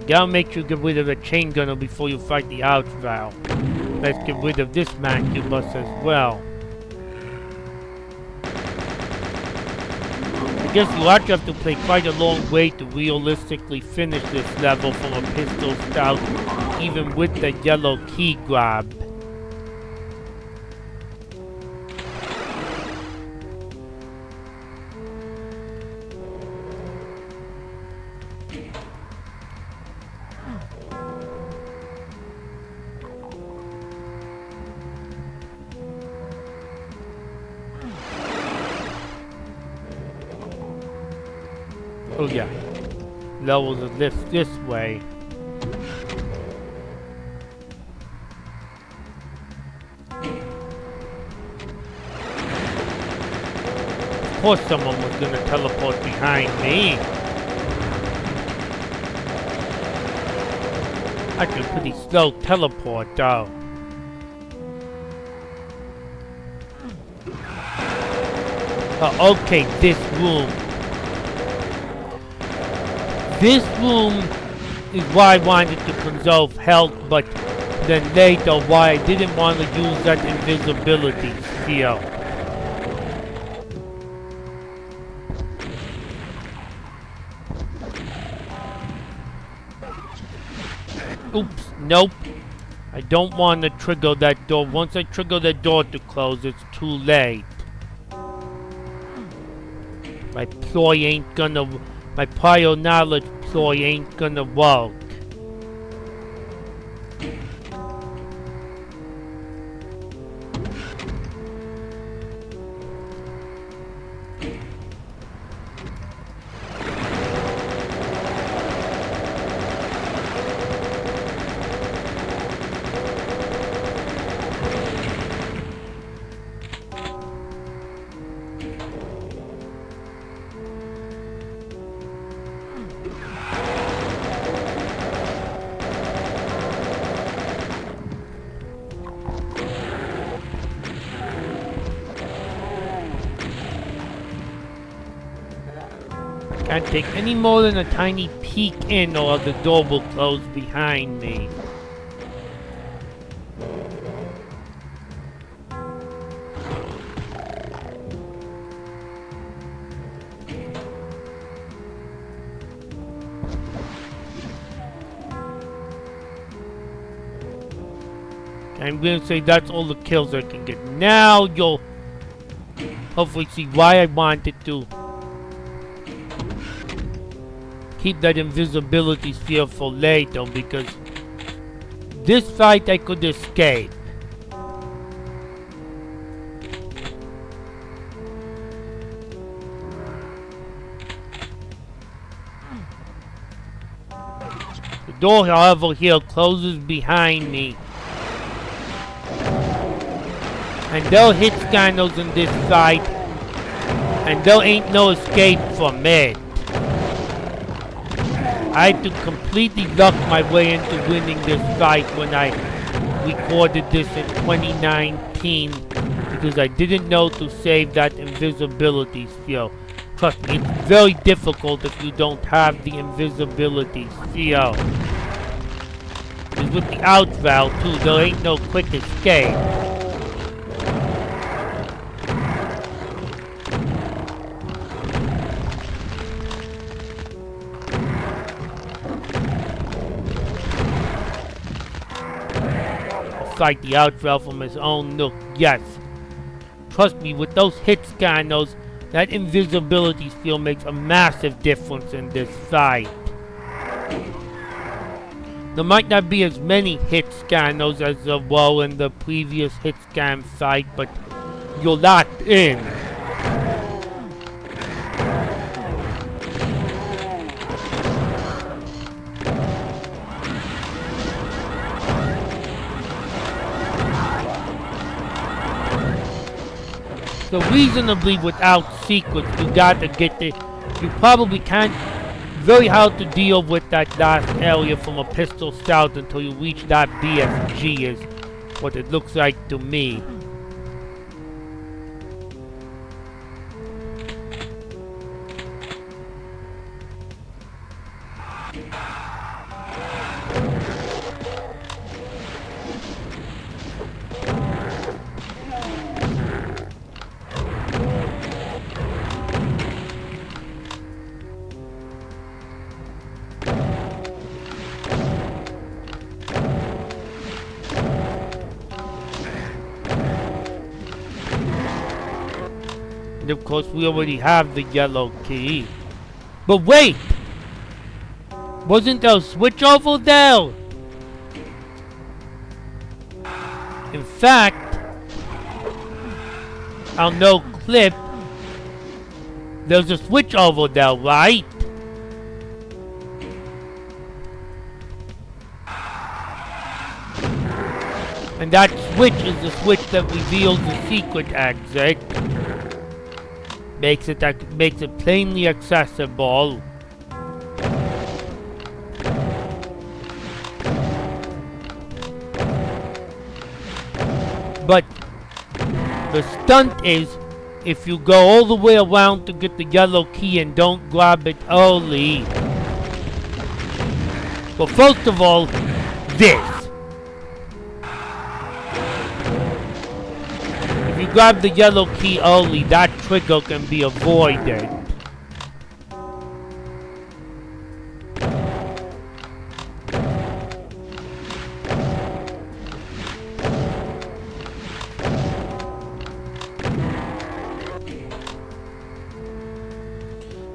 Gotta make sure you get rid of the chain gunner before you fight the Archvile. Let's get rid of this Mancubus as well. I guess you actually have to play quite a long way to realistically finish this level from a pistol scout, even with the yellow key grab. Oh yeah, levels the lift this way. Of course someone was gonna teleport behind me. Actually pretty slow teleport though. Oh, okay, this room. This room is why I wanted to conserve health, but then later why I didn't want to use that invisibility sphere. Oops, nope. I don't want to trigger that door. Once I trigger that door to close, it's too late. My ploy ain't gonna... My prior knowledge ploy ain't gonna work. Can't take any more than a tiny peek in or the door will close behind me. I'm going to say that's all the kills I can get. Now you'll hopefully see why I wanted to keep that invisibility sphere for later, because this fight I could escape. The door, however, here closes behind me. And there hit scanners in this fight, and there ain't no escape from it. I had to completely luck my way into winning this fight when I recorded this in 2019, because I didn't know to save that invisibility sphere. Trust me, it's very difficult if you don't have the invisibility sphere. Because with the out valve too, there ain't no quick escape. Fight the outfall from his own nook, yes. Trust me, with those hit scanners, that invisibility sphere makes a massive difference in this fight. There might not be as many hit scanners as there were in the previous hit scan fight, but you're locked in. So reasonably without secrets, you gotta get the... You probably can't... Very hard to deal with that last area from a pistol scout until you reach that BFG is what it looks like to me. And of course we already have the yellow key. But wait! Wasn't there a switch over there? In fact, on no clip, there's a switch over there, right? And that switch is the switch that reveals the secret exit. Makes it plainly accessible. But the stunt is if you go all the way around to get the yellow key and don't grab it early. Well, first of all, this. If you grab the yellow key early, that trigger can be avoided.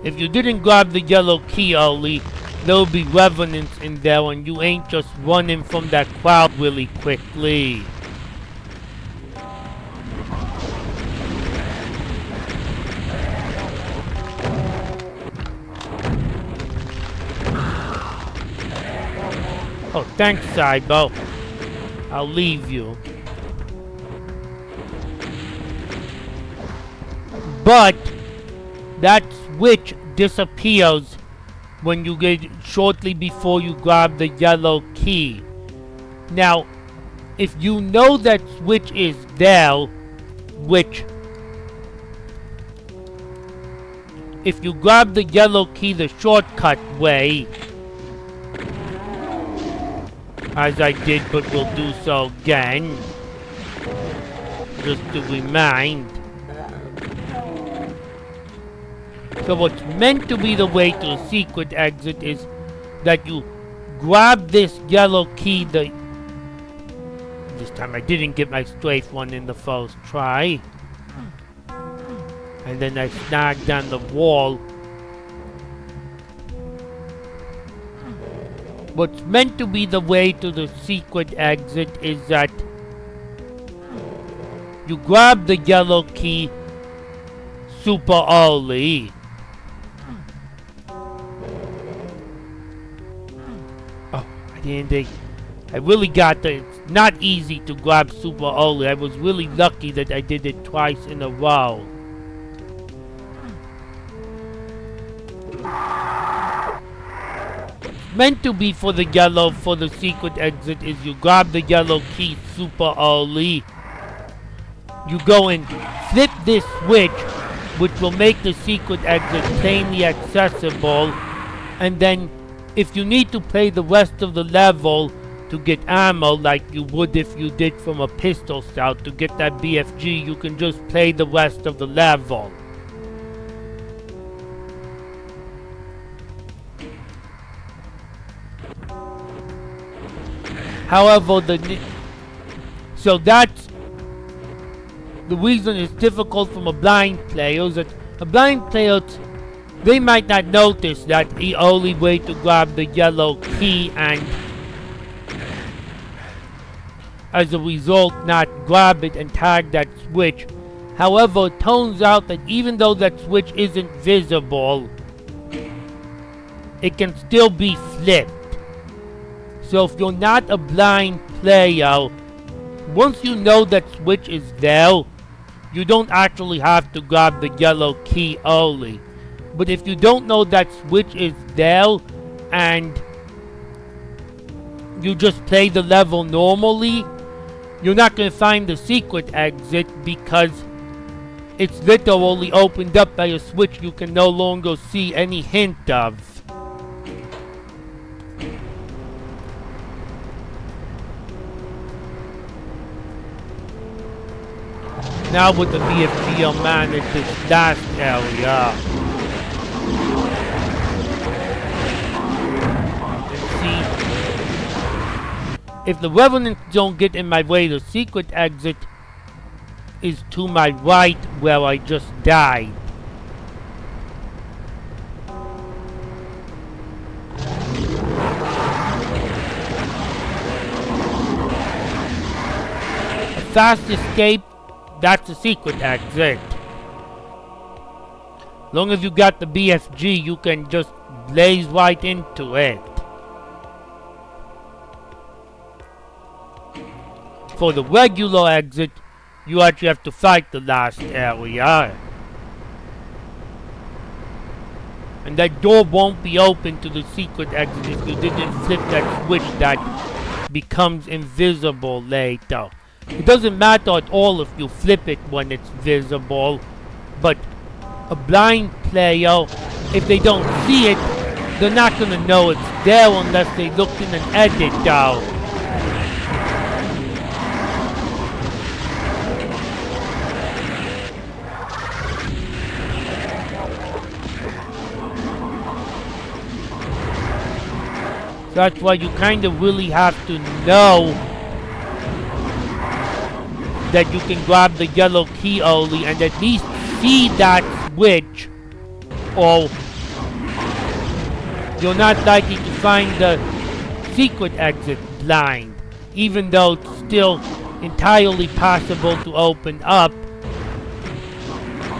If you didn't grab the yellow key early, there'll be revenants in there and you ain't just running from that crowd really quickly. Oh, thanks, Cybo. I'll leave you. But that switch disappears when you get shortly before you grab the yellow key. Now, if you know that switch is there, which if you grab the yellow key the shortcut way, as I did but will do so again, just to remind. So what's meant to be the way to the secret exit is that you grab this yellow key. This time I didn't get my strafe one in the first try. And then I snagged down the wall. What's meant to be the way to the secret exit is that you grab the yellow key super early. Oh, I really got the... It's not easy to grab super early. I was really lucky that I did it twice in a row. Meant to be for the secret exit is you grab the yellow key super early. You go and flip this switch, which will make the secret exit plainly accessible. And then if you need to play the rest of the level to get ammo like you would if you did from a pistol scout to get that BFG, you can just play the rest of the level. However, so that's the reason it's difficult from a blind player is that a blind player, they might not notice that the only way to grab the yellow key and as a result not grab it and tag that switch. However, it turns out that even though that switch isn't visible, it can still be flipped. So if you're not a blind player, once you know that switch is there, you don't actually have to grab the yellow key early. But if you don't know that switch is there and you just play the level normally, you're not going to find the secret exit because it's literally opened up by a switch you can no longer see any hint of. Now with the BFG, I'll manage this last area. And see, if the revenants don't get in my way, the secret exit is to my right where I just died. A fast escape, that's the secret exit. Long as you got the BFG, you can just blaze right into it. For the regular exit, you actually have to fight the last area. And that door won't be open to the secret exit if you didn't flip that switch that becomes invisible later. It doesn't matter at all if you flip it when it's visible, but a blind player, if they don't see it, they're not going to know it's there unless they look in an editor. So that's why you kind of really have to know that you can grab the yellow key early and at least see that switch or you're not likely to find the secret exit blind, even though it's still entirely possible to open up,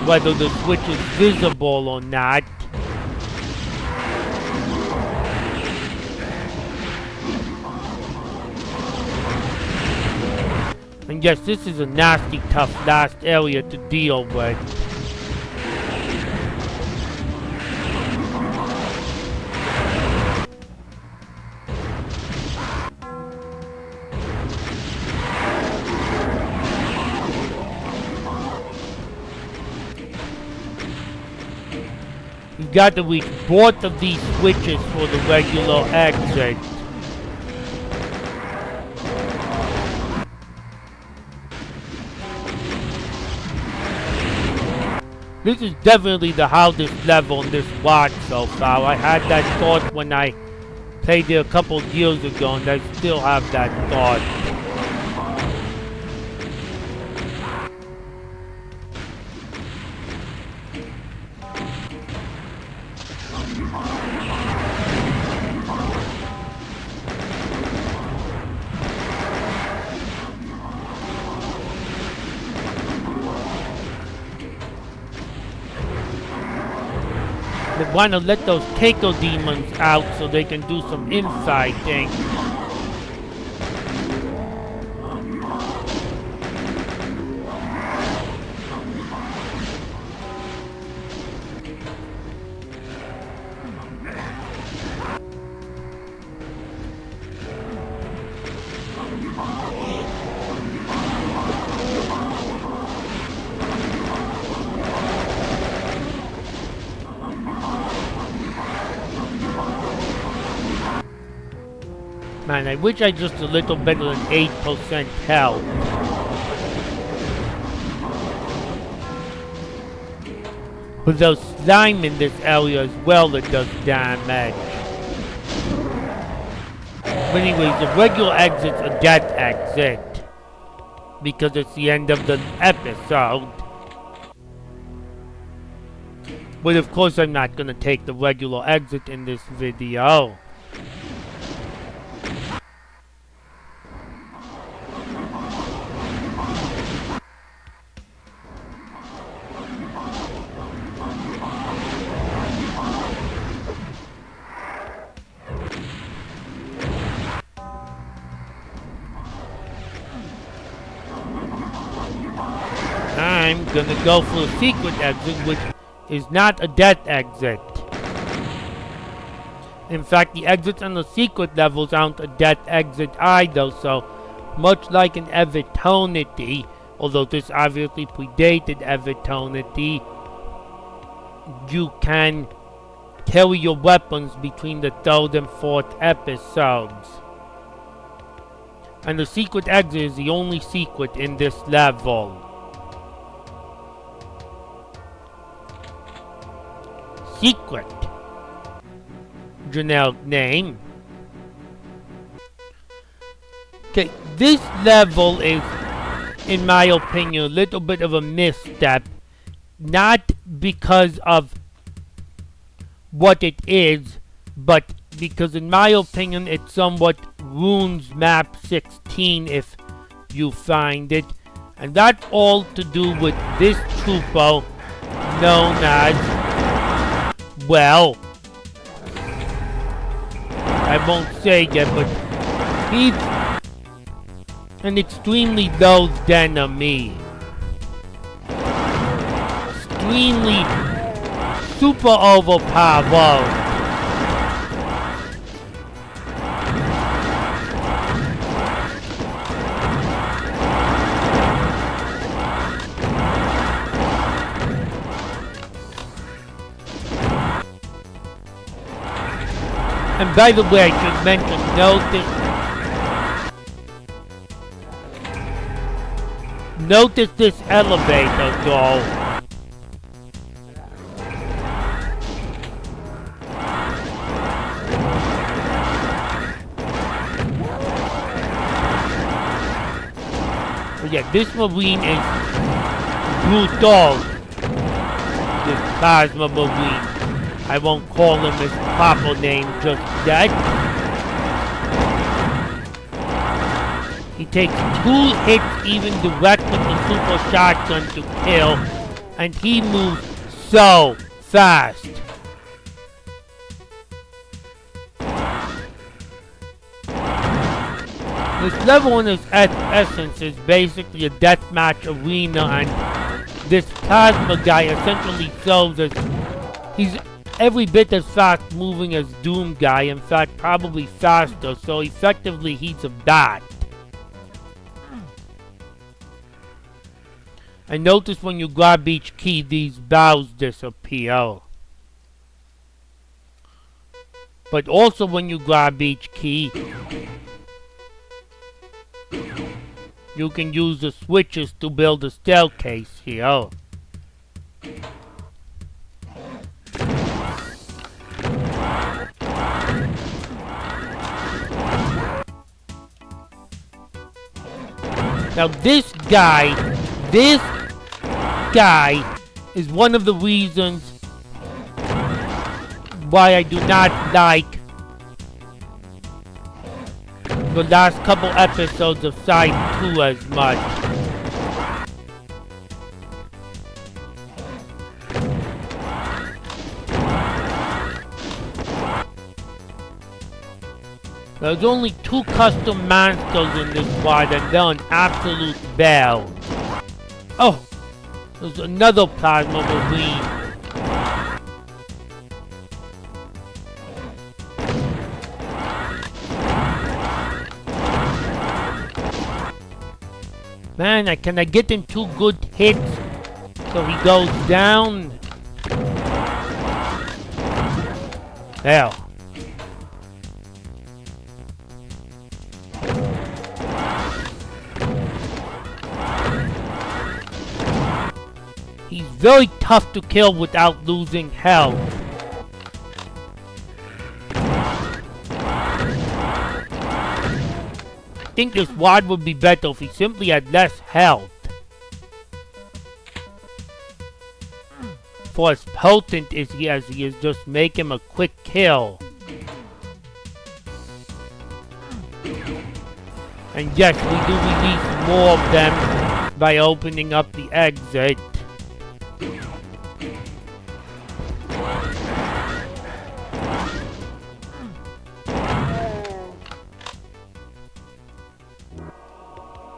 whether the switch is visible or not. And yes, this is a nasty, tough last area to deal with. You got to reach both of these switches for the regular exit. This is definitely the hardest level in this watch so far. I had that thought when I played it a couple years ago, and I still have that thought. They want to let those Keiko demons out so they can do some inside things. Man, I wish I just a little better than 8% health. But there's slime in this area as well that does damage. But anyways, the regular exit's a death exit, because it's the end of the episode. But of course I'm not gonna take the regular exit in this video. I'm gonna go for a secret exit, which is not a death exit. In fact, the exits on the secret levels aren't a death exit either, so much like an Evitonity, although this obviously predated Evitonity, you can carry your weapons between the third and fourth episodes. And the secret exit is the only secret in this level. Secret. Generic name. Okay, this level is, in my opinion, a little bit of a misstep. Not because of what it is, but because in my opinion it somewhat ruins map 16 if you find it. And that's all to do with this trooper known as, well, I won't say yet, but he's an extremely loathed enemy. Extremely super overpowered. And by the way, I should mention, notice this elevator though. But yeah, this marine is brutal. This plasma marine. I won't call him his proper name just yet. He takes 2 hits even direct with the super shotgun to kill, and he moves so fast. This level in its essence is basically a deathmatch arena, and this plasma guy essentially serves as... he's every bit as fast moving as Doom guy, in fact probably faster, so effectively he's a bat. And notice when you grab each key, these bows disappear. But also when you grab each key, you can use the switches to build a staircase here. Now this guy is one of the reasons why I do not like the last couple episodes of Scythe 2 as much. There's only 2 custom monsters in this squad, and they're an absolute bell. Oh! There's another plasma marine. Man, can I get him 2 good hits so he goes down? There. He's very tough to kill without losing health. I think this wad would be better if he simply had less health. For as potent as he is, just make him a quick kill. And yes, we do release more of them by opening up the exit.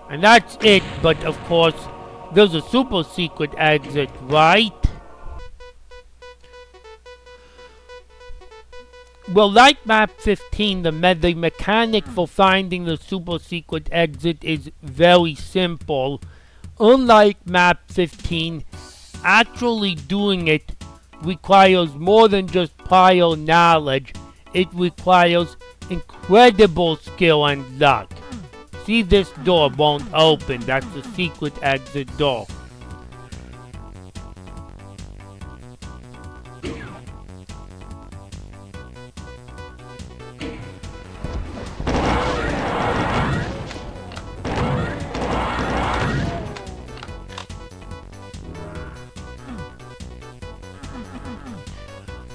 And that's it, but of course, there's a super secret exit, right? Well, like map 15, the mechanic for finding the super secret exit is very simple. Unlike map 15, actually doing it requires more than just prior knowledge. It requires incredible skill and luck. See, this door won't open. That's the secret exit door.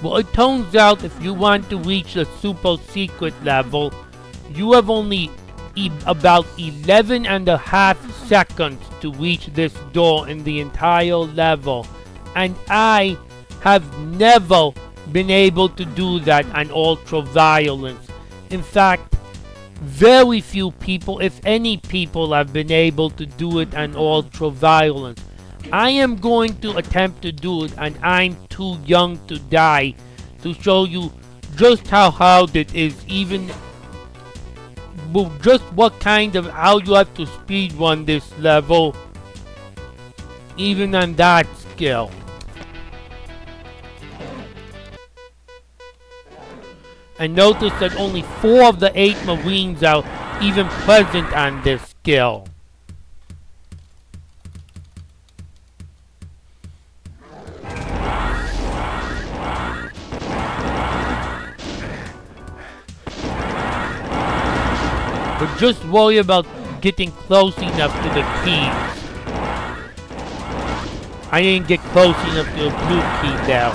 Well, it turns out if you want to reach the super secret level, you have only about 11.5 seconds to reach this door in the entire level, and I have never been able to do that on Ultra Violence. In fact, very few people, if any people, have been able to do it on Ultra Violence. I am going to attempt to do it, and I'm too young to die, to show you just how hard it is, even just how you have to speedrun this level, even on that skill. And notice that only 4 of the 8 Marines are even present on this skill. But just worry about getting close enough to the keys. I didn't get close enough to the blue key there.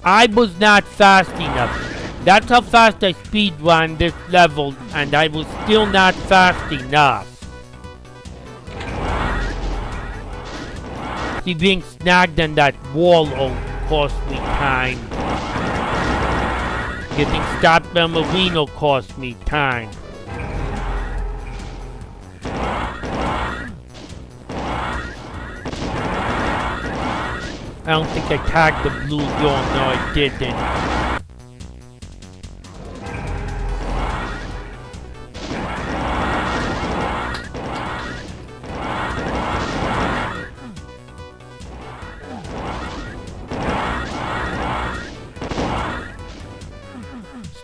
I was not fast enough. That's how fast I speedrun this level, and I was still not fast enough. See, being snagged on that wall cost me time. Getting stopped by Marino cost me time. I don't think I tagged the blue door. No, I didn't.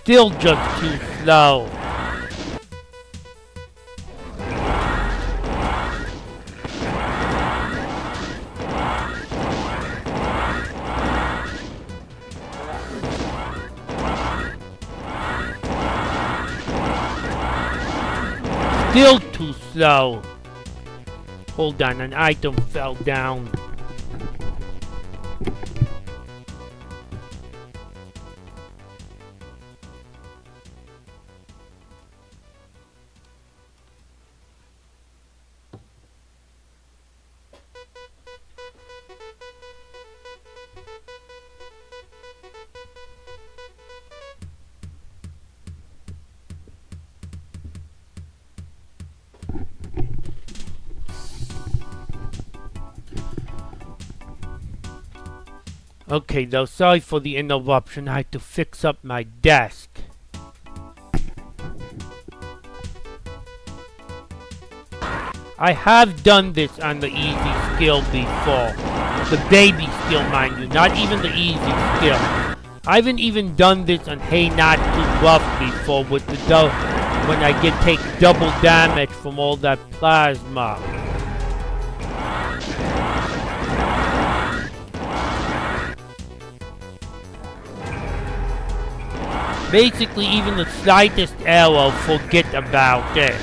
Still just too slow. Still too slow. Hold on, an item fell down. Okay, though, sorry for the interruption. I had to fix up my desk. I have done this on the easy skill before. The baby skill, mind you, not even the easy skill. I haven't even done this on Hey Not Too Rough before with the when I take double damage from all that plasma. Basically, even the slightest arrow, forget about it.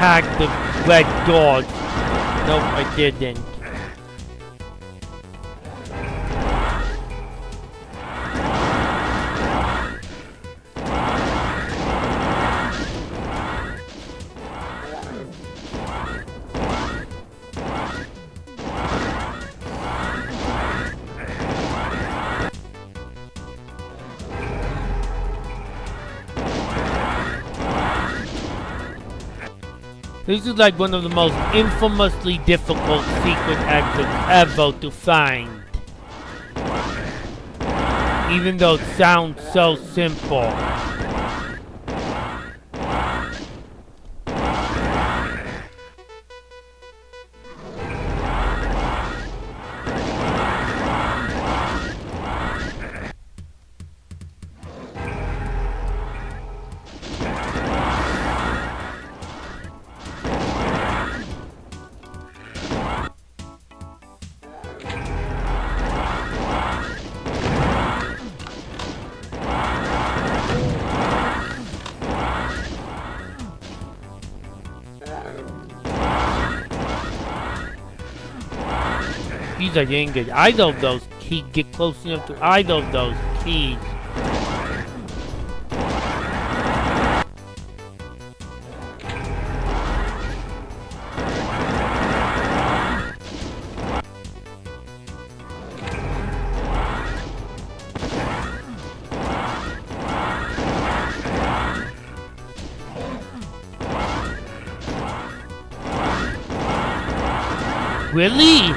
Tagged the red doors. Nope, I didn't. This is like one of the most infamously difficult secret exits ever to find. Even though it sounds so simple. I didn't get either of those keys. Get close enough to either of those keys. Really?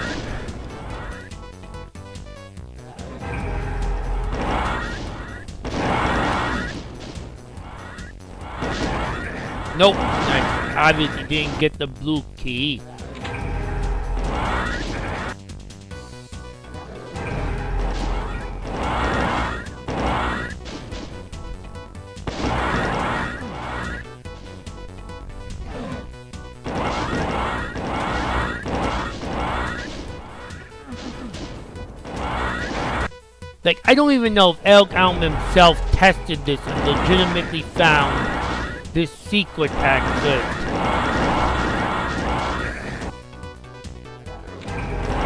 Nope, I obviously didn't get the blue key. Like, I don't even know if Elk Elm himself tested this and legitimately found this secret exit.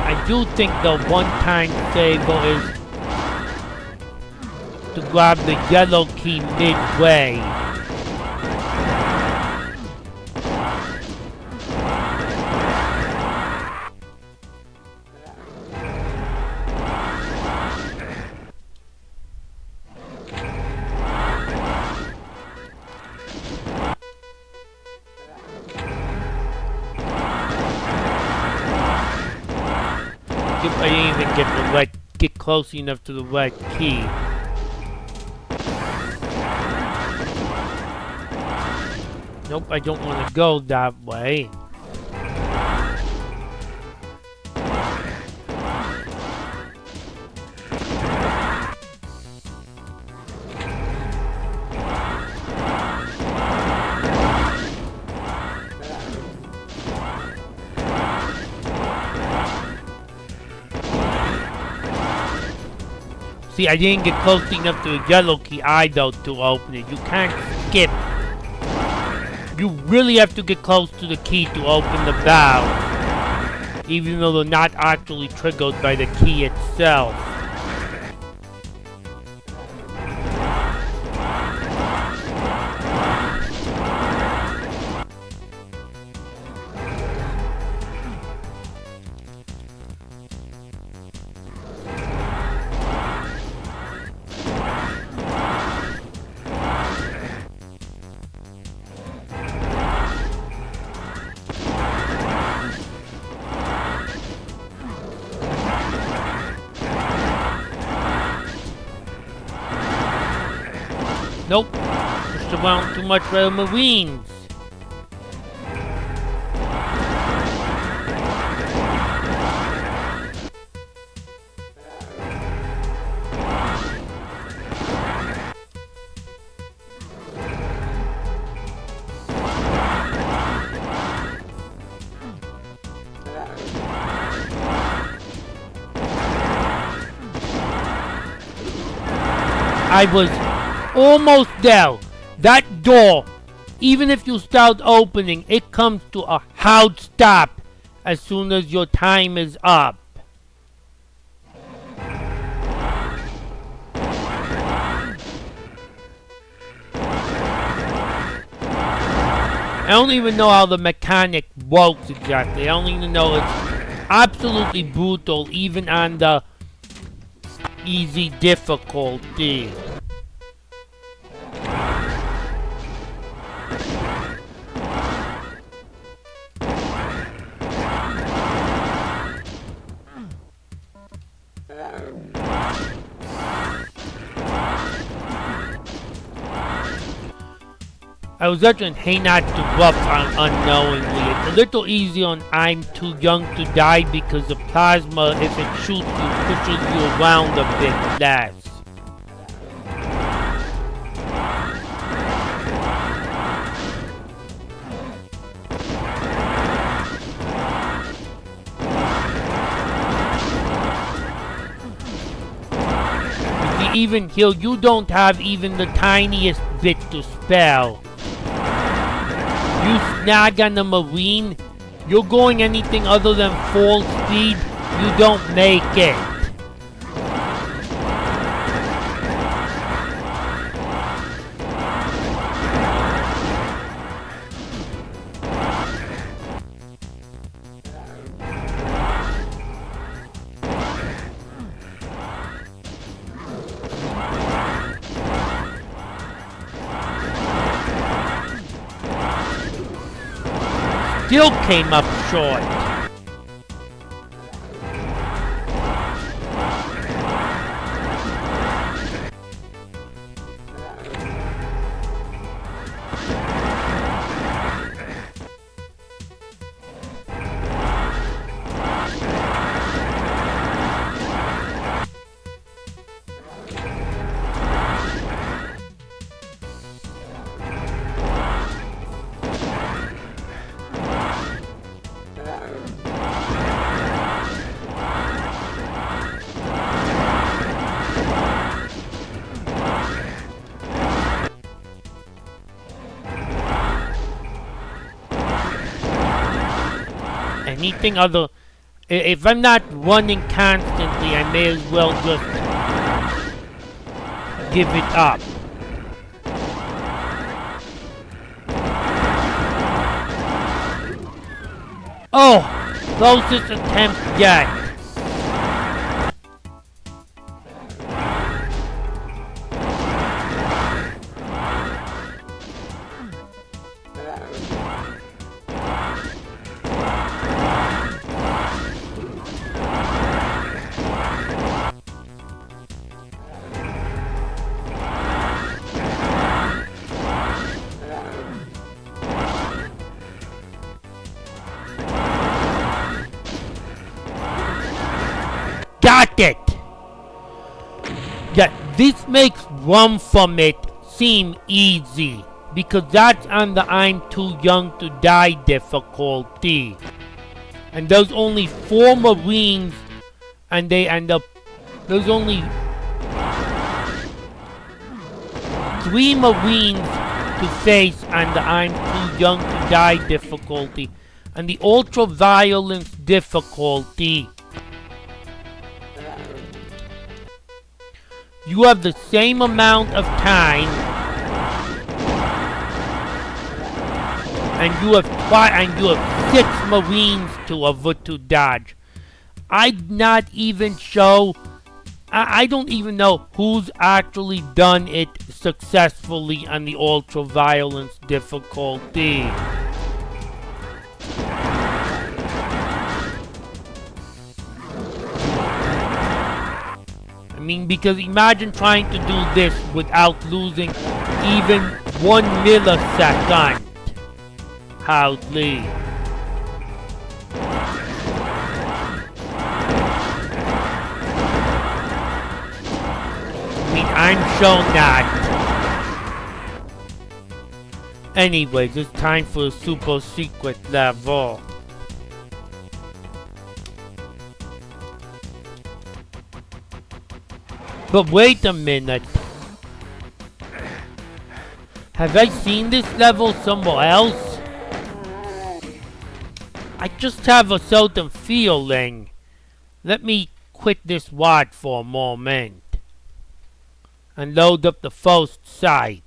I do think the one-time saver is to grab the yellow key midway. I didn't even get close enough to the red key. Nope, I don't want to go that way. See, I didn't get close enough to the yellow key either to open it. You can't skip. You really have to get close to the key to open the valve, even though they're not actually triggered by the key itself. Nope, pushed around too much by the Marines. I was almost there. That door, even if you start opening, it comes to a hard stop as soon as your time is up. I don't even know how the mechanic works exactly. I don't even know it's absolutely brutal even on the easy difficulty. I was actually hey not to bluff unknowingly. It's a little easy on I'm too young to die because the plasma, if it shoots you, pushes you around a bit less. You see, even here, you don't have even the tiniest bit to spell. You snag on the Marine, you're going anything other than full speed, you don't make it. Still came up short. anything other. If I'm not running constantly, I may as well just give it up. Oh, closest attempt yet. Got it! Yeah, this makes Run From It seem easy, because that's on the I'm Too Young to Die difficulty. And there's only 4 Marines, and they end up... There's only 3 Marines to face on the I'm Too Young to Die difficulty. And the Ultra Violence difficulty, you have the same amount of time, and you have 6 Marines to dodge. I'd not even show. I don't even know who's actually done it successfully on the Ultra Violence difficulty. I mean, because imagine trying to do this without losing even 1 millisecond. Hardly. I mean, I'm shown that. Anyways, it's time for a super secret level. But wait a minute. Have I seen this level somewhere else? I just have a certain feeling. Let me quit this WAD for a moment and load up the first Scythe.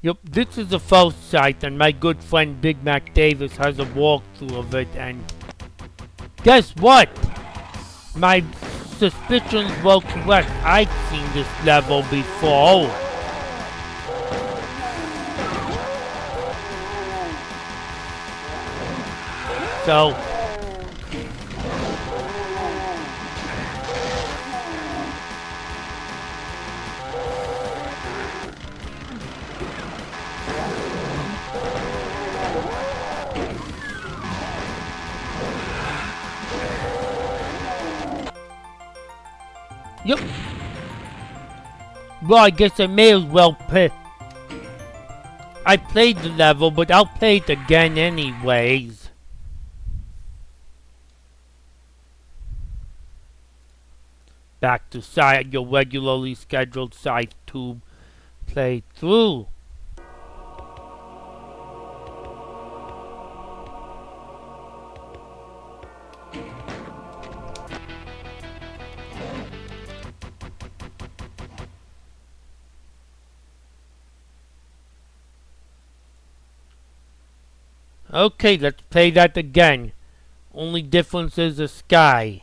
Yep, this is the first Scythe, and my good friend Big Mac Davis has a walkthrough of it, and guess what? My suspicions were correct. I've seen this level before. So yep. Well, I guess I may as well play. I played the level, but I'll play it again anyways. Back to Scythe, your regularly scheduled Scythe tube playthrough. Okay, let's play that again. Only difference is the sky.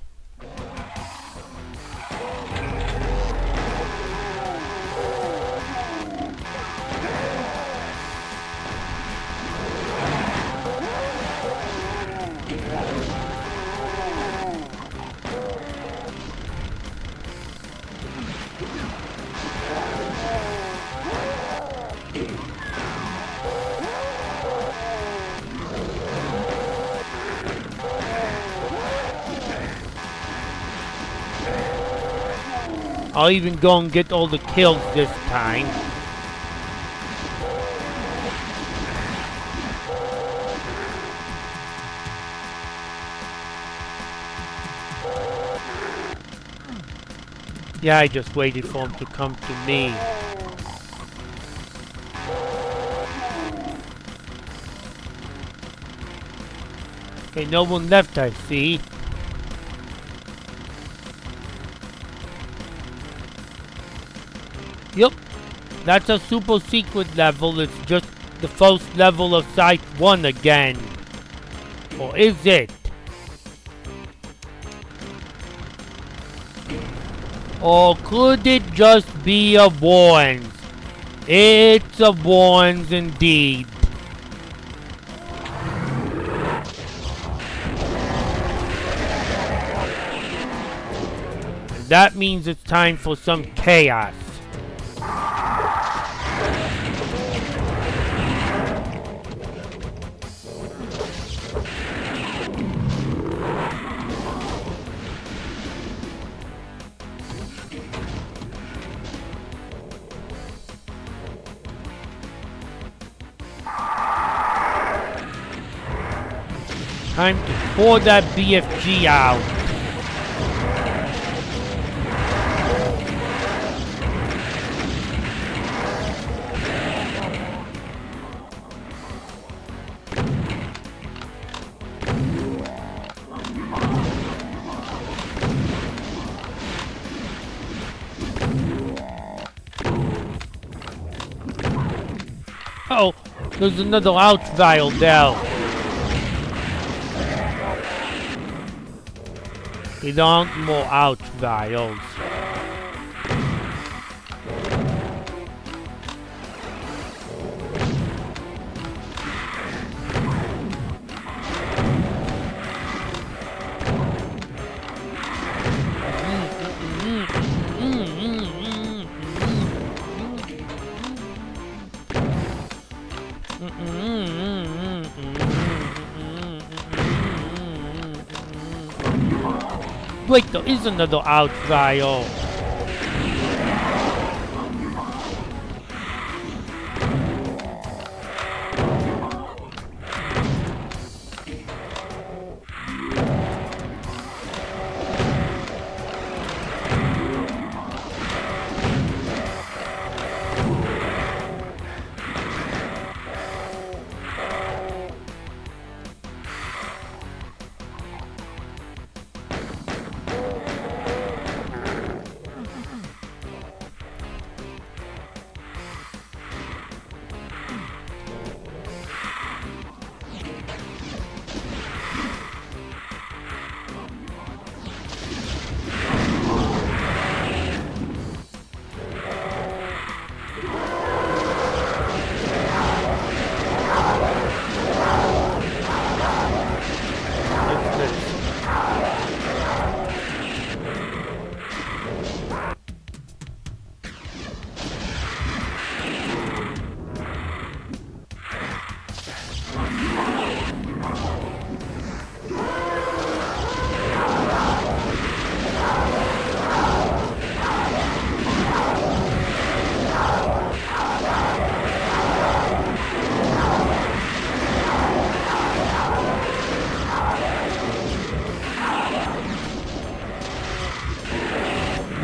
I'll even go and get all the kills this time. Yeah, I just waited for him to come to me. Okay, no one left, I see. Yep, that's a super secret level. It's just the first level of Scythe 1 again. Or is it? Or could it just be a Warrens? It's a Warrens indeed. And that means it's time for some chaos. Time to pour that BFG out. Oh, there's another ouch vial there. We don't more ouch vials. Wait, there is another ouch vial.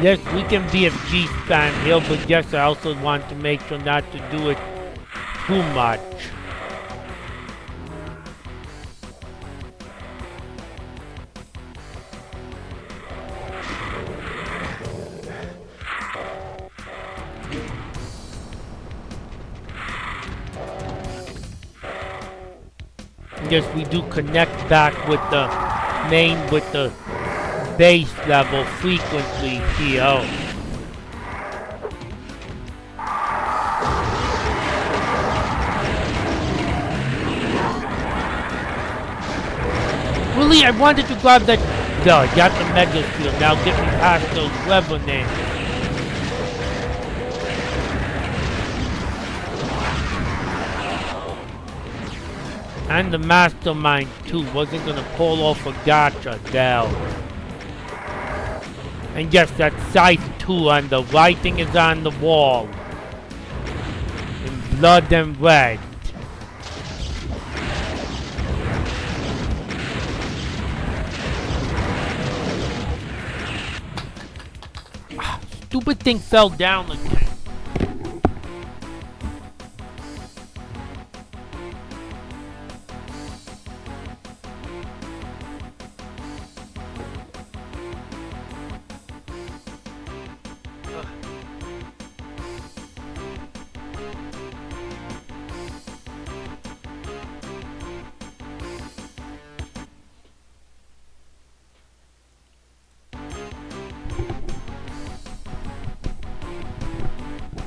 Yes, we can BFG spam here, but yes, I also want to make sure not to do it too much. Yes, we do connect back with the main, with the base level frequently here. Really, I wanted to grab that. Duh, got the mega shield. Now get me past those revenants. And the mastermind too. Wasn't gonna pull off a gotcha there. And yes, that Scythe 2 on the writing is on the wall. In blood and red. stupid thing fell down again.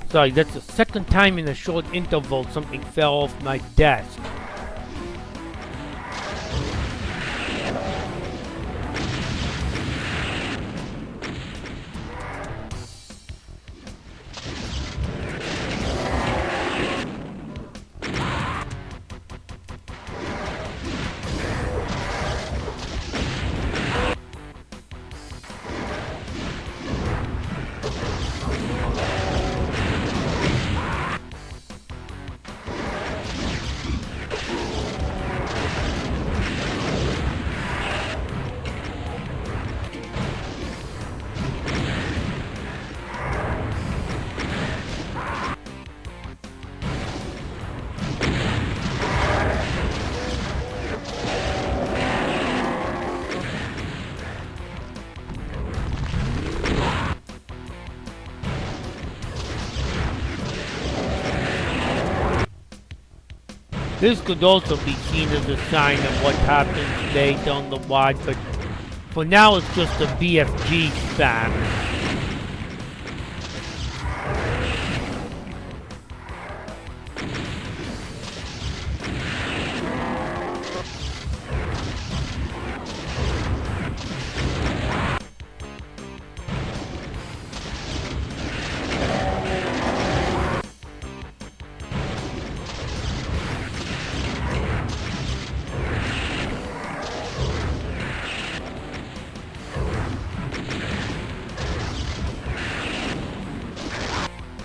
Sorry, that's the second time in a short interval something fell off my desk. This could also be seen as a sign of what happens later on the wide, but for now it's just a BFG spam.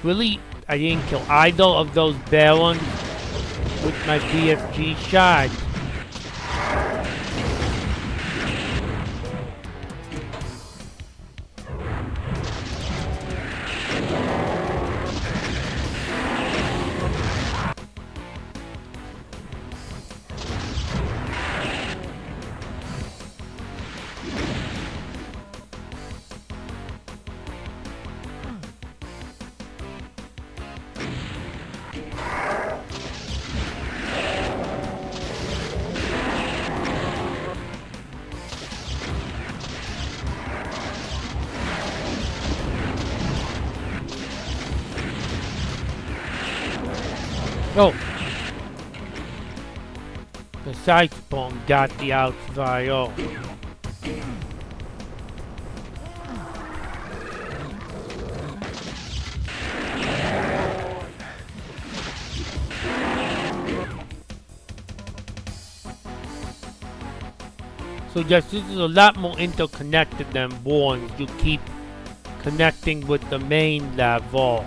Really, I didn't kill either of those barons with my BFG shot. Oh! The Scythe spawn got the outside off. So yes, this is a lot more interconnected than Borns. You keep connecting with the main level.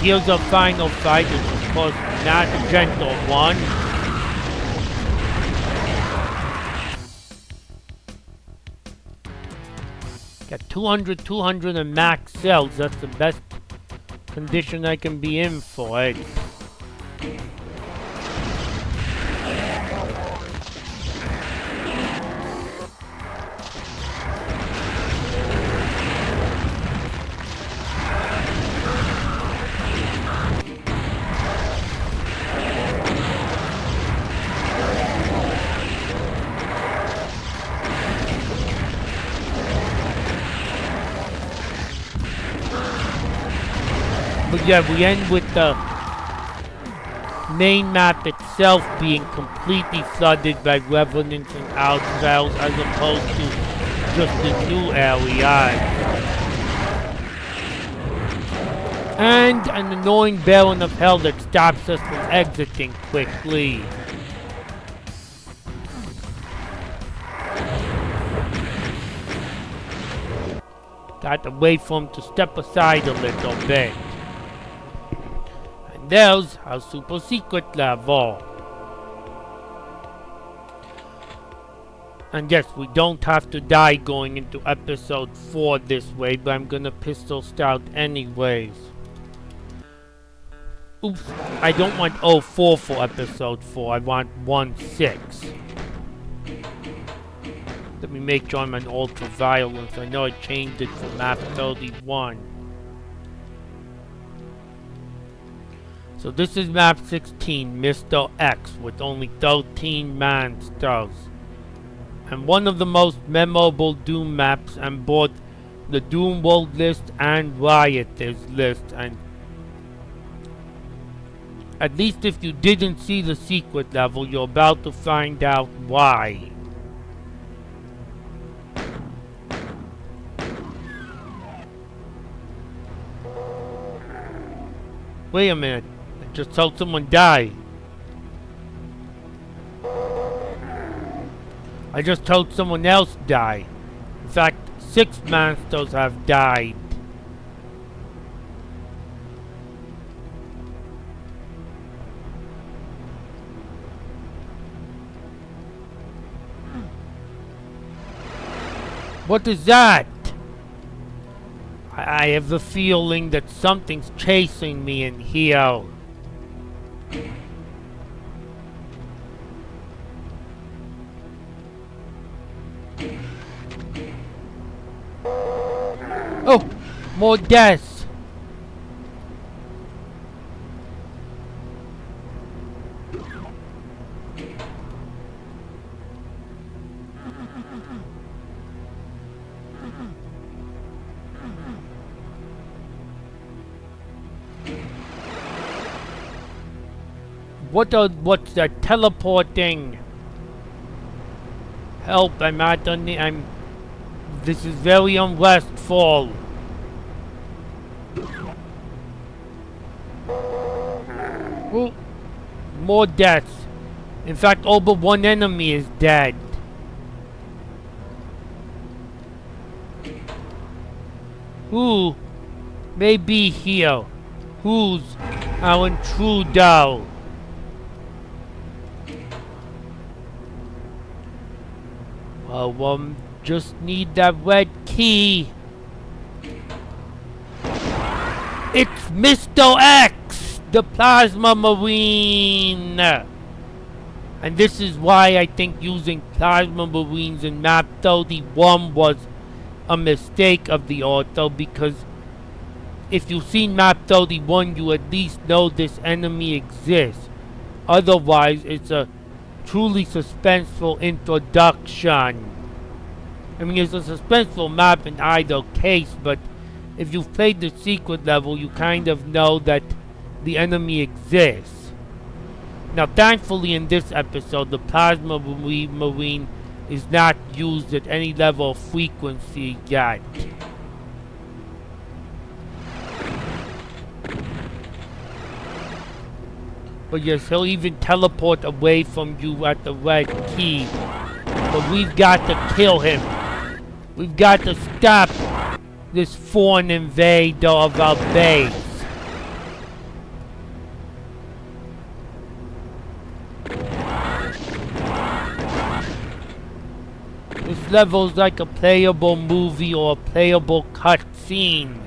Here's a final fight, it's of course not a gentle one. Got 200 and max cells, that's the best condition I can be in for it. But yeah, we end with the main map itself being completely flooded by Revenants and Outspells as opposed to just the new areas. And an annoying baron of hell that stops us from exiting quickly. Got to wait for him to step aside a little bit. And there's our super secret level. And yes, we don't have to die going into episode 4 this way, but I'm gonna pistol start anyways. Oops, I don't want 04 for episode 4, I want 16. Let me make sure I'm on ultra violence. I know I changed it for map 31. So this is map 16, Mr. X, with only 13 monsters. And one of the most memorable Doom maps on both the Doom World list and Rioters list. And at least if you didn't see the secret level, you're about to find out why. Wait a minute, I just saw someone die. I just told someone else die. In fact, 6 monsters have died. What is that? I have the feeling that something's chasing me in here. Oh, more deaths. What's that teleporting? Help, I'm not on the, this is very unrestful. Ooh, more deaths. In fact, all but one enemy is dead. Who may be here? Who's our intruder? Well, just need that red key. It's Mr. X, the Plasma Marine! And this is why I think using Plasma Marines in map 31 was a mistake of the author, because if you've seen map 31, you at least know this enemy exists. Otherwise, it's a truly suspenseful introduction. I mean, it's a suspenseful map in either case, but if you've played the secret level, you kind of know that the enemy exists. Now, thankfully in this episode, the Plasma Marine is not used at any level of frequency yet. But yes, he'll even teleport away from you at the red key. But we've got to kill him. We've got to stop this foreign invader of our base. This level's like a playable movie or a playable cutscene.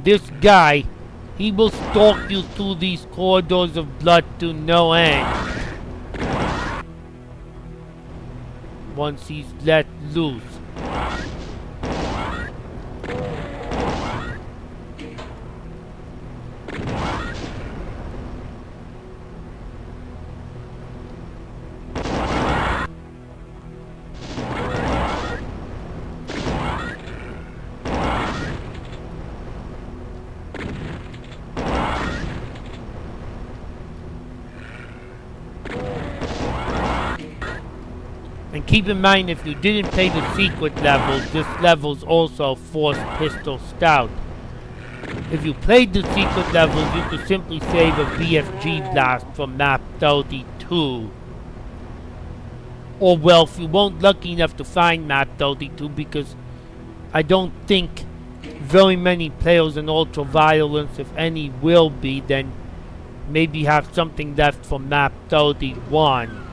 This guy, he will stalk you through these corridors of blood to no end. Once he's let loose. And keep in mind, if you didn't play the secret levels, this level's also Force Pistol Scout. If you played the secret levels, you could simply save a BFG blast from map 32. Or well, if you weren't lucky enough to find map 32, because I don't think very many players in Ultraviolence, if any, will be, then maybe have something left for map 31.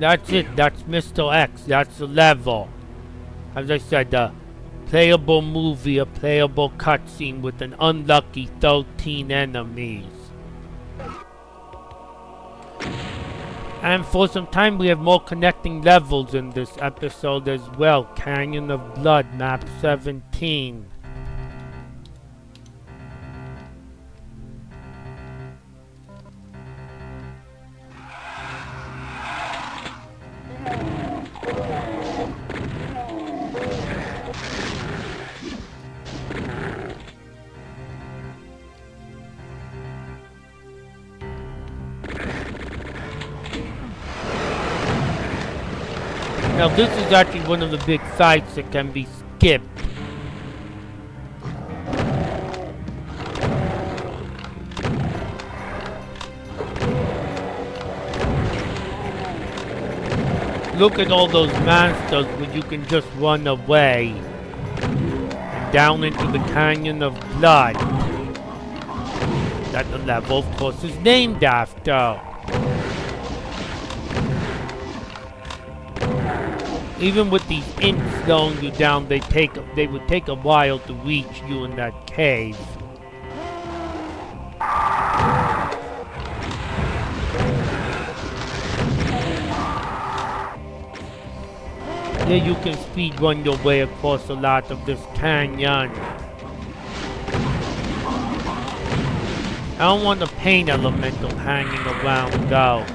That's it, that's Mr. X, that's the level. As I said, a playable movie, a playable cutscene with an unlucky 13 enemies. And for some time we have more connecting levels in this episode as well. Canyon of Blood, map 17. Now this is actually one of the big fights that can be skipped. Look at all those monsters where you can just run away. And down into the Canyon of Blood. That the level, of course, is named after. Even with these imps slowing you down, they would take a while to reach you in that cave. Here you can speedrun your way across a lot of this canyon. I don't want the pain elemental hanging around though.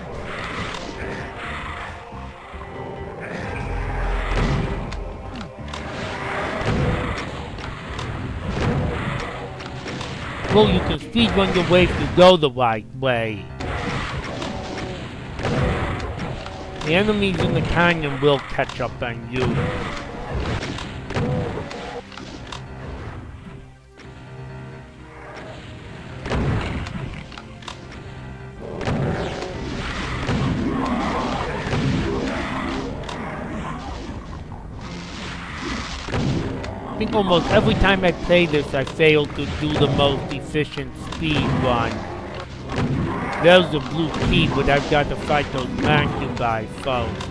Well, you can speedrun your way if you go the right way. The enemies in the canyon will catch up on you. I think almost every time I play this, I fail to do the most efficient speed run. There's the blue key, but I've got to fight those Mancubi foes.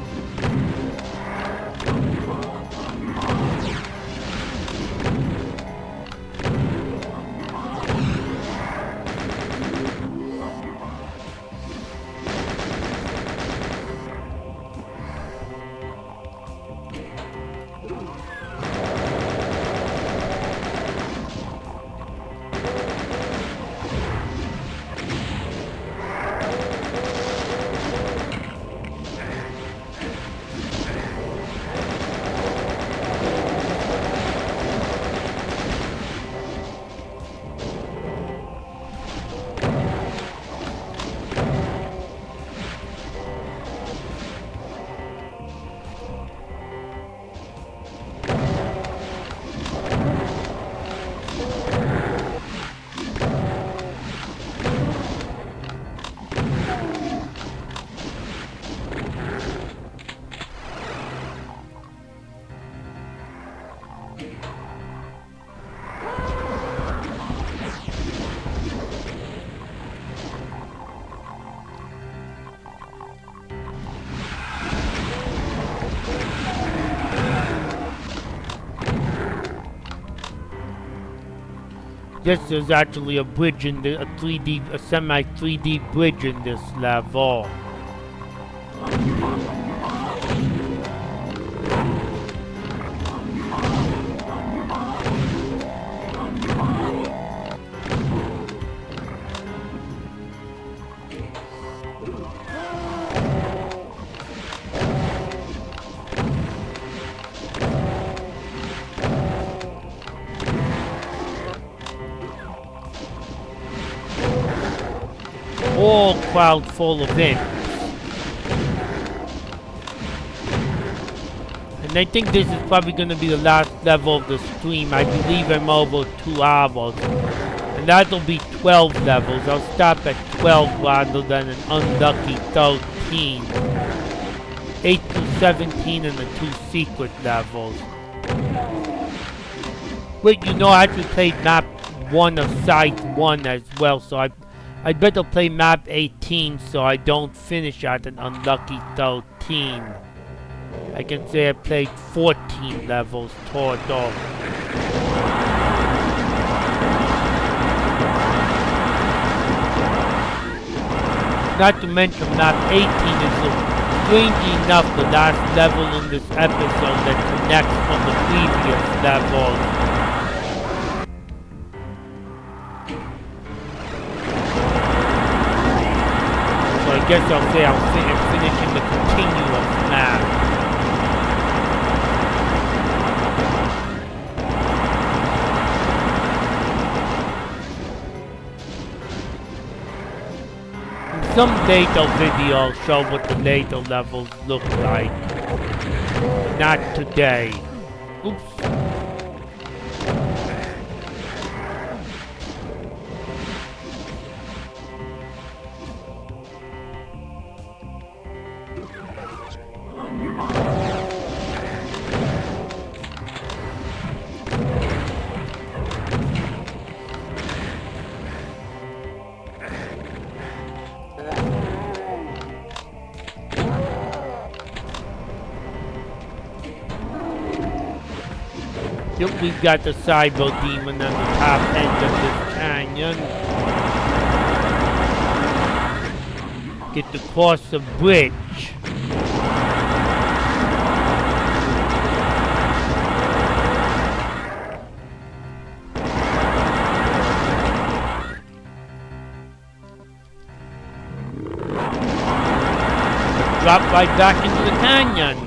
This is actually a bridge in the a semi 3D bridge in this level. whole crowd full of imps. And I think this is probably going to be the last level of the stream. I believe I'm over 2 hours. And that'll be 12 levels. I'll stop at 12 rather than an unlucky 13. 8 through 17 and the 2 secret levels. Wait, you know I actually played map 1 of Scythe 1 as well, so I'd better play map 18 so I don't finish at an unlucky 13. I can say I played 14 levels total. Not to mention map 18 is strangely enough the last level in this episode that connects from the previous levels. So I guess I'll say I'm finishing the continuous map. Some later video I'll show what the later levels look like. Not today. Oops. Yep, we've got the cyber demon on the top end of this canyon. Get to cross the bridge. Drop right back into the canyon.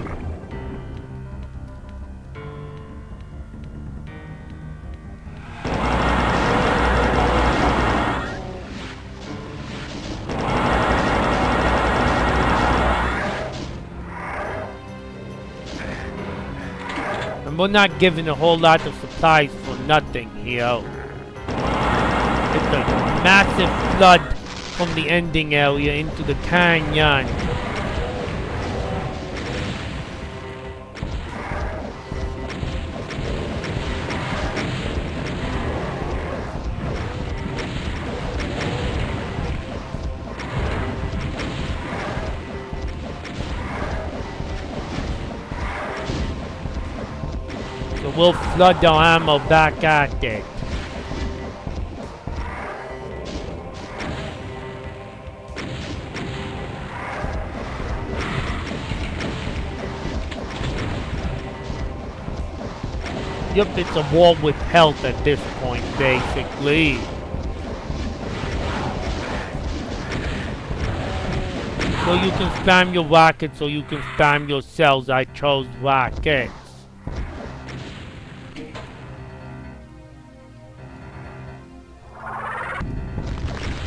We're not giving a whole lot of supplies for nothing here. It's a massive flood from the ending area into the canyon. We'll flood the ammo back at it. Yep, it's a war with health at this point, basically. So you can spam your rockets or you can spam your cells. I chose rockets.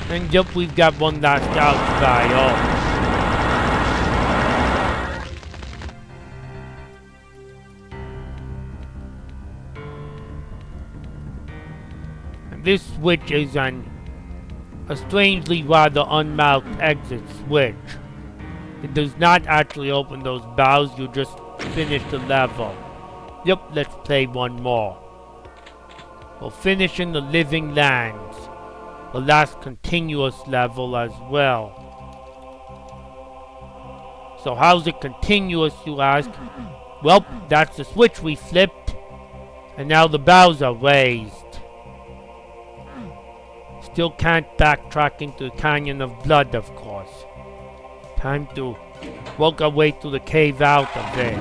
And yep, we've got one last outfire. And this switch is a strangely rather unmarked exit switch. It does not actually open those barrels, you just finish the level. Yep, let's play one more. We'll finish in the Living Lands. The last continuous level as well. So how's it continuous, you ask? Well, that's the switch we flipped. And now the barrels are raised. Still can't backtrack into the Canyon of Blood, of course. Time to work our way to the cave out of it.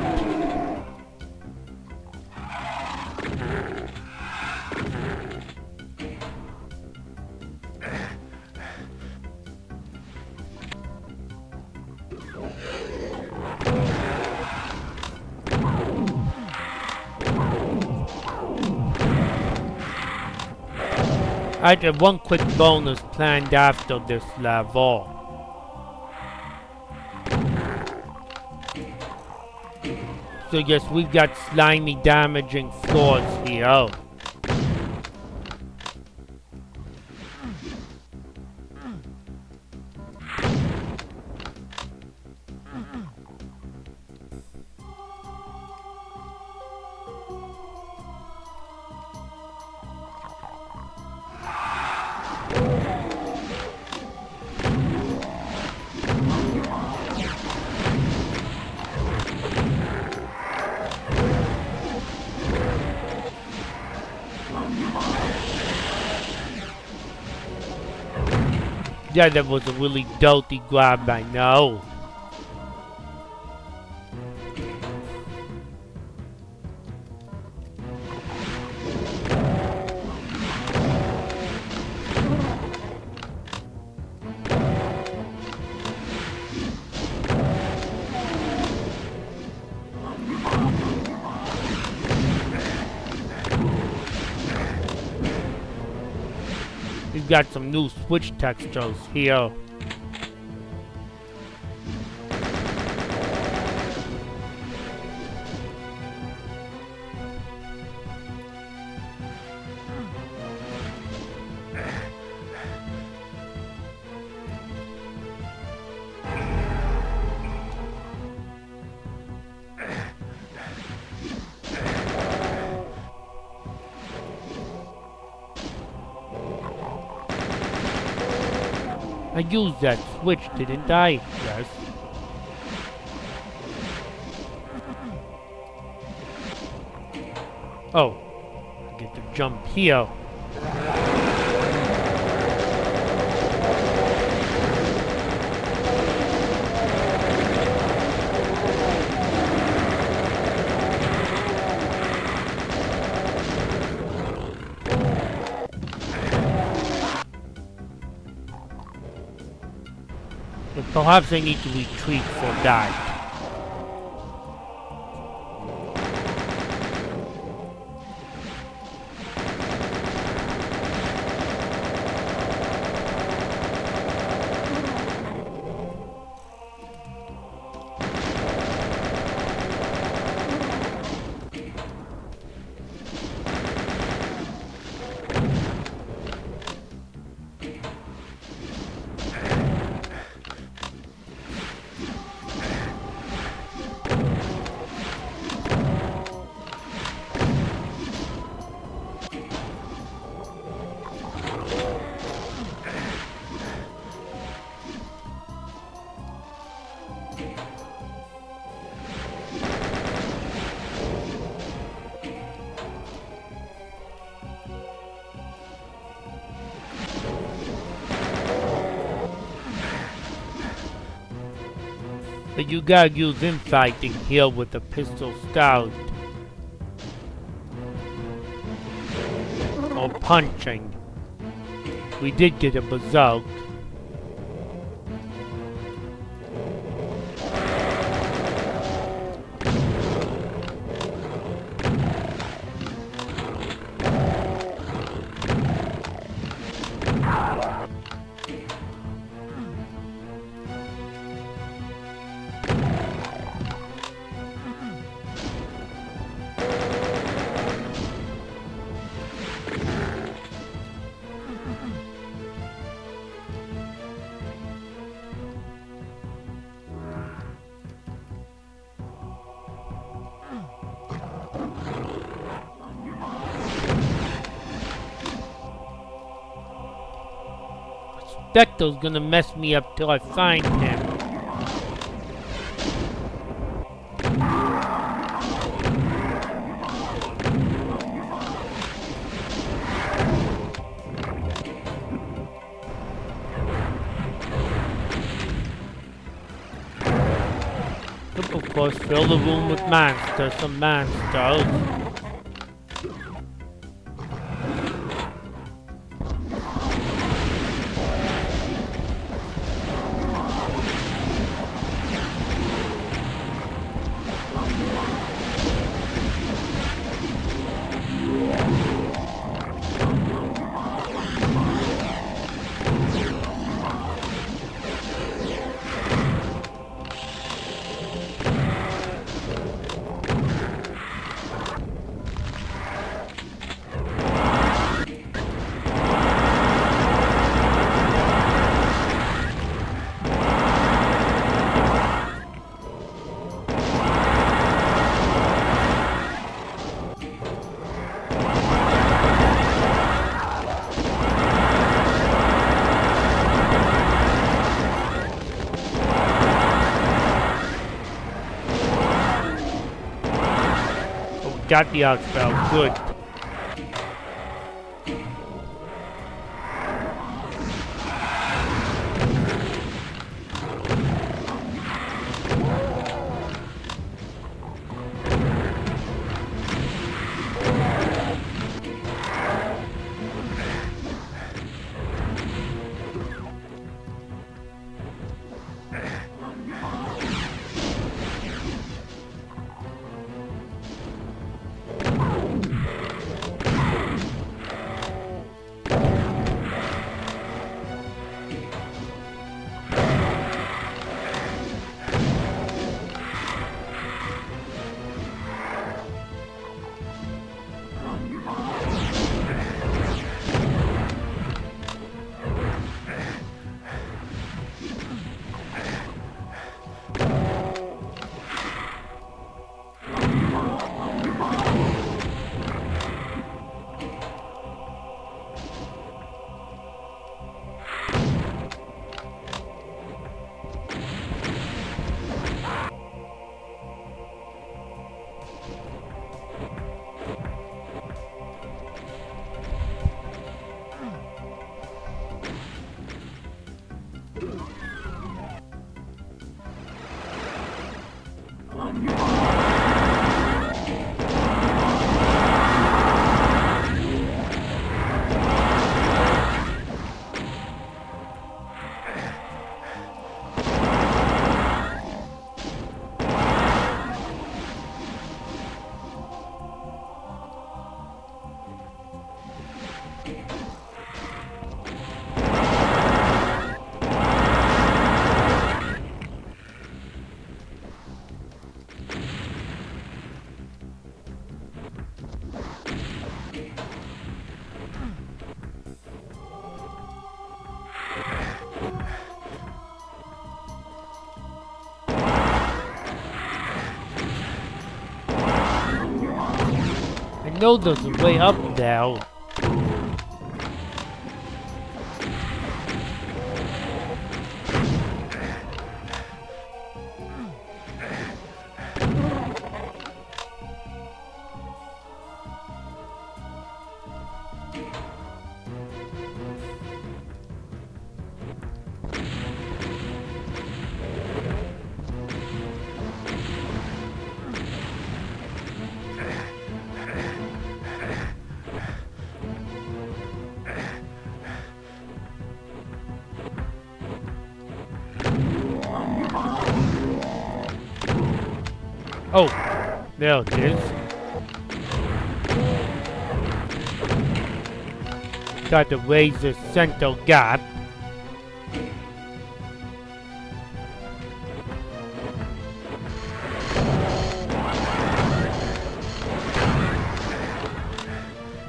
I have one quick bonus planned after this level. So yes, we've got slimy damaging floors here. Yeah, that was a really dirty grab, I know. We've got some new switch textures here. I used that switch, didn't I? Yes. Oh, I get to jump here. But perhaps I need to retreat for that. But you gotta use infighting here with the pistol stout. Or punching. We did get a berserk. Spectre's gonna mess me up till I find him. Of course, fill the room with monsters, some monsters. got the out spell. Good. I know there's a way up now. Oh, there it is. Got to raise the center gap.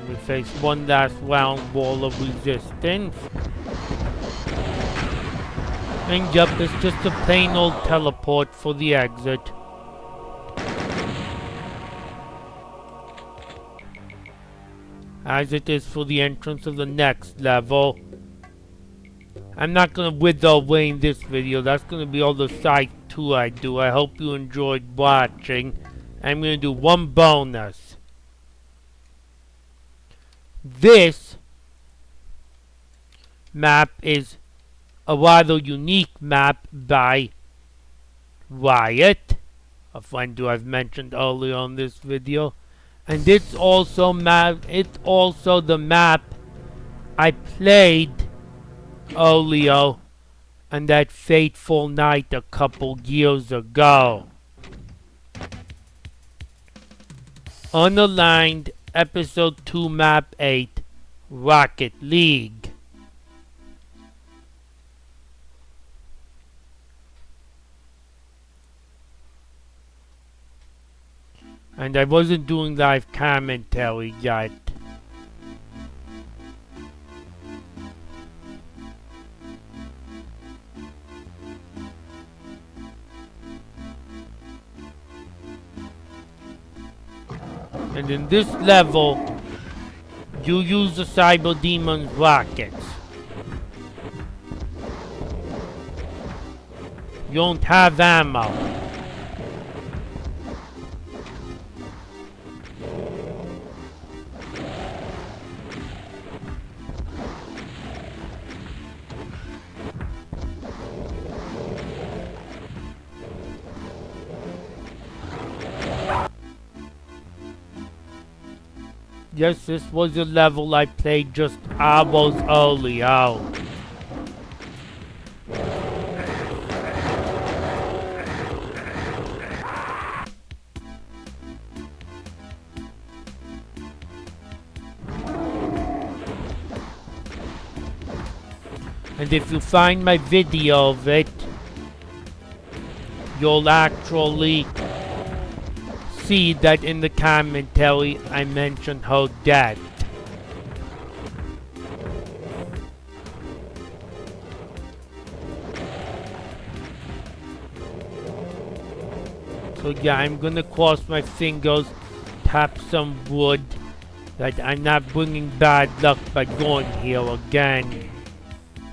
We face one last round wall of resistance. And yup, it's just a plain old teleport for the exit. As it is for the entrance of the next level. I'm not going to wither away in this video. That's going to be all the Scythe 2 I do. I hope you enjoyed watching. I'm going to do one bonus. This map is a rather unique map by Riot, a friend who I've mentioned earlier on this video. And it's also the map I played earlier on that fateful night a couple years ago. UnAligned Episode 2 Map 8 Rocket League. And I wasn't doing live commentary yet. And in this level, you use the Cyber Demon's rockets. You don't have ammo. Yes, this was a level I played just hours earlier. And if you find my video of it, you'll actually see that in the commentary I mentioned her death. So yeah, I'm gonna cross my fingers, tap some wood, that I'm not bringing bad luck by going here again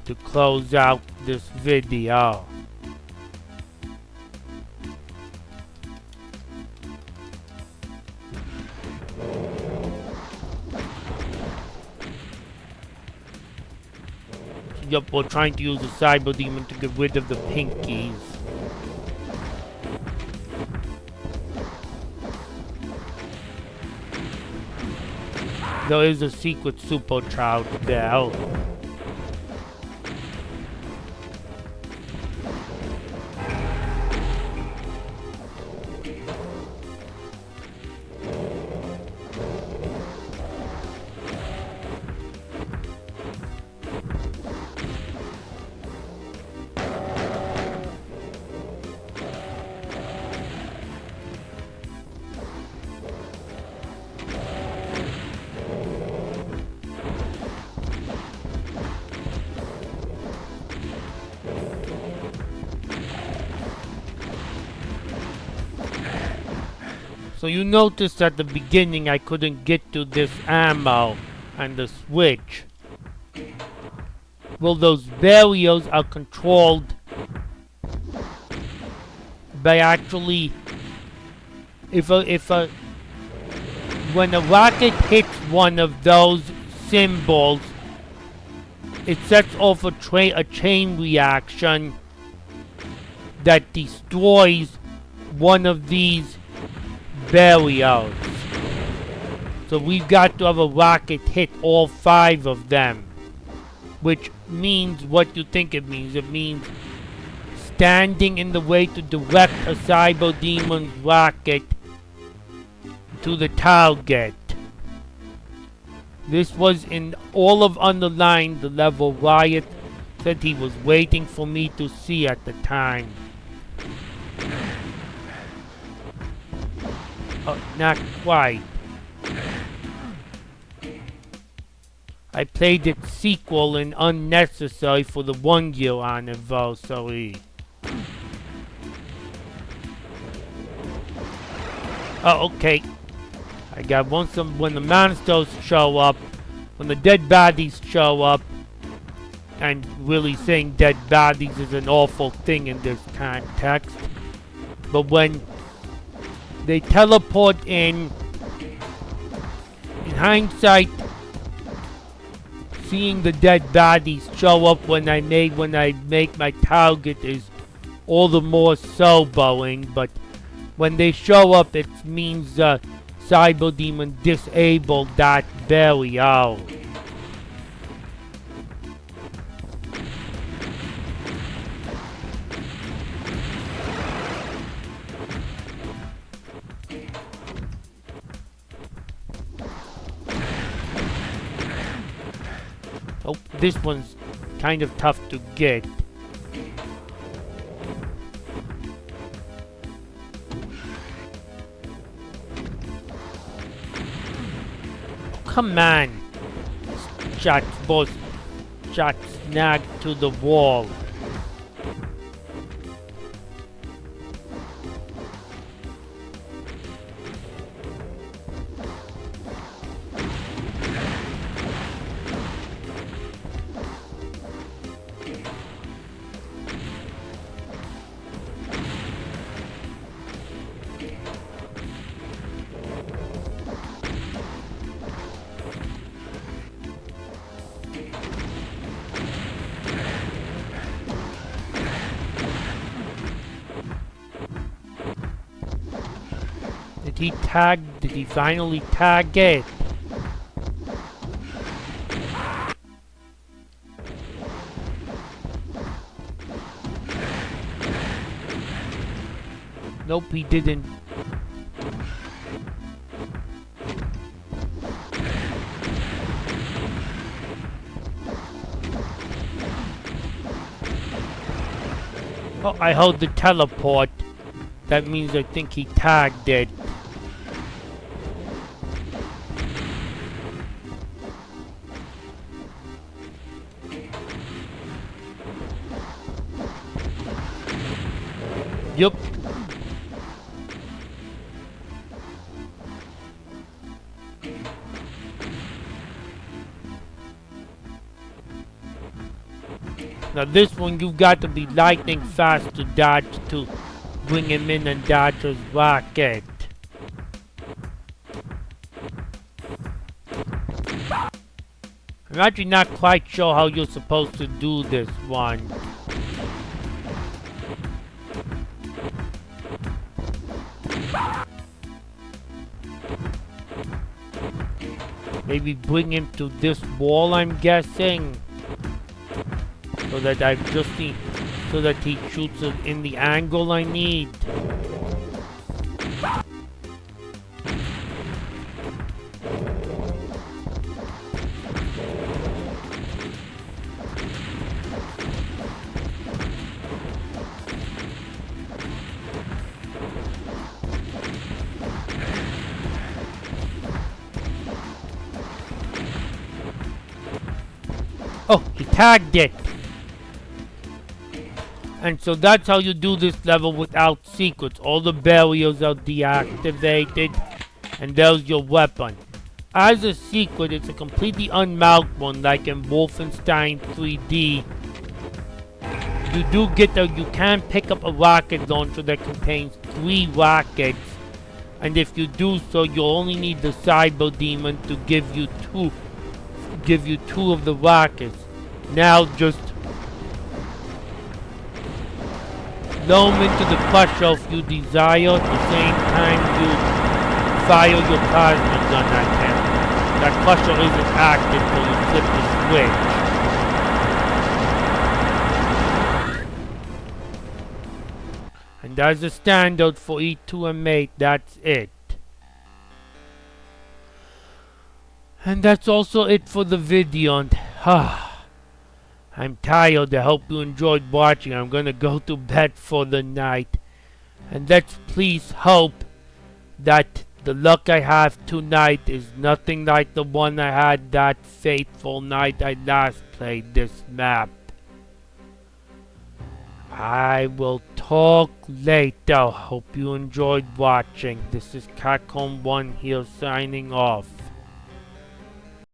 to close out this video. Yup, we're trying to use the Cyber Demon to get rid of the pinkies. There is a secret supercharge there. So you noticed at the beginning I couldn't get to this ammo and the switch. Well, those barriers are controlled by actually, when a rocket hits one of those symbols, it sets off a chain reaction that destroys one of these barriers. So we've got to have a rocket hit all 5 of them, which means what you think it means. It means standing in the way to direct a Cyber Demon's rocket to the target. This was in all of UnAligned, the level Riot said he was waiting for me to see at the time. Oh, not quite. I played its sequel in Unnecessary for the 1-year anniversary. Oh, okay. I got when the monsters show up, when the dead bodies show up, and really saying dead bodies is an awful thing in this context. But when they teleport in hindsight, seeing the dead bodies show up when I make my target is all the more sobering. But when they show up, it means Cyber Demon disabled that barrier. Oh, this one's kind of tough to get. Come on! Both shots snagged to the wall. Did he finally tag it? Nope, he didn't. Oh, I hold the teleport. That means I think he tagged it. Yup. Now this one you've got to be lightning fast to dodge to bring him in and dodge his rocket. I'm actually not quite sure how you're supposed to do this one. Maybe bring him to this wall, I'm guessing. So that I just need, so that he shoots it in the angle I need. Oh, he tagged it. And so that's how you do this level without secrets. All the barriers are deactivated. And there's your weapon. As a secret, it's a completely unmarked one, like in Wolfenstein 3D. You can pick up a rocket launcher that contains 3 rockets. And if you do so, you'll only need the Cyber Demon to give you two of the rockets. Now just blow him into the crusher if you desire. At the same time you fire your plasma gun at him. That crusher isn't active till you flip the switch. And as a standard for E2M8, that's it. And that's also it for the video. And I'm tired. I hope you enjoyed watching. I'm gonna go to bed for the night. And let's please hope that the luck I have tonight is nothing like the one I had that fateful night I last played this map. I will talk later. Hope you enjoyed watching. This is Catcomb1 here signing off.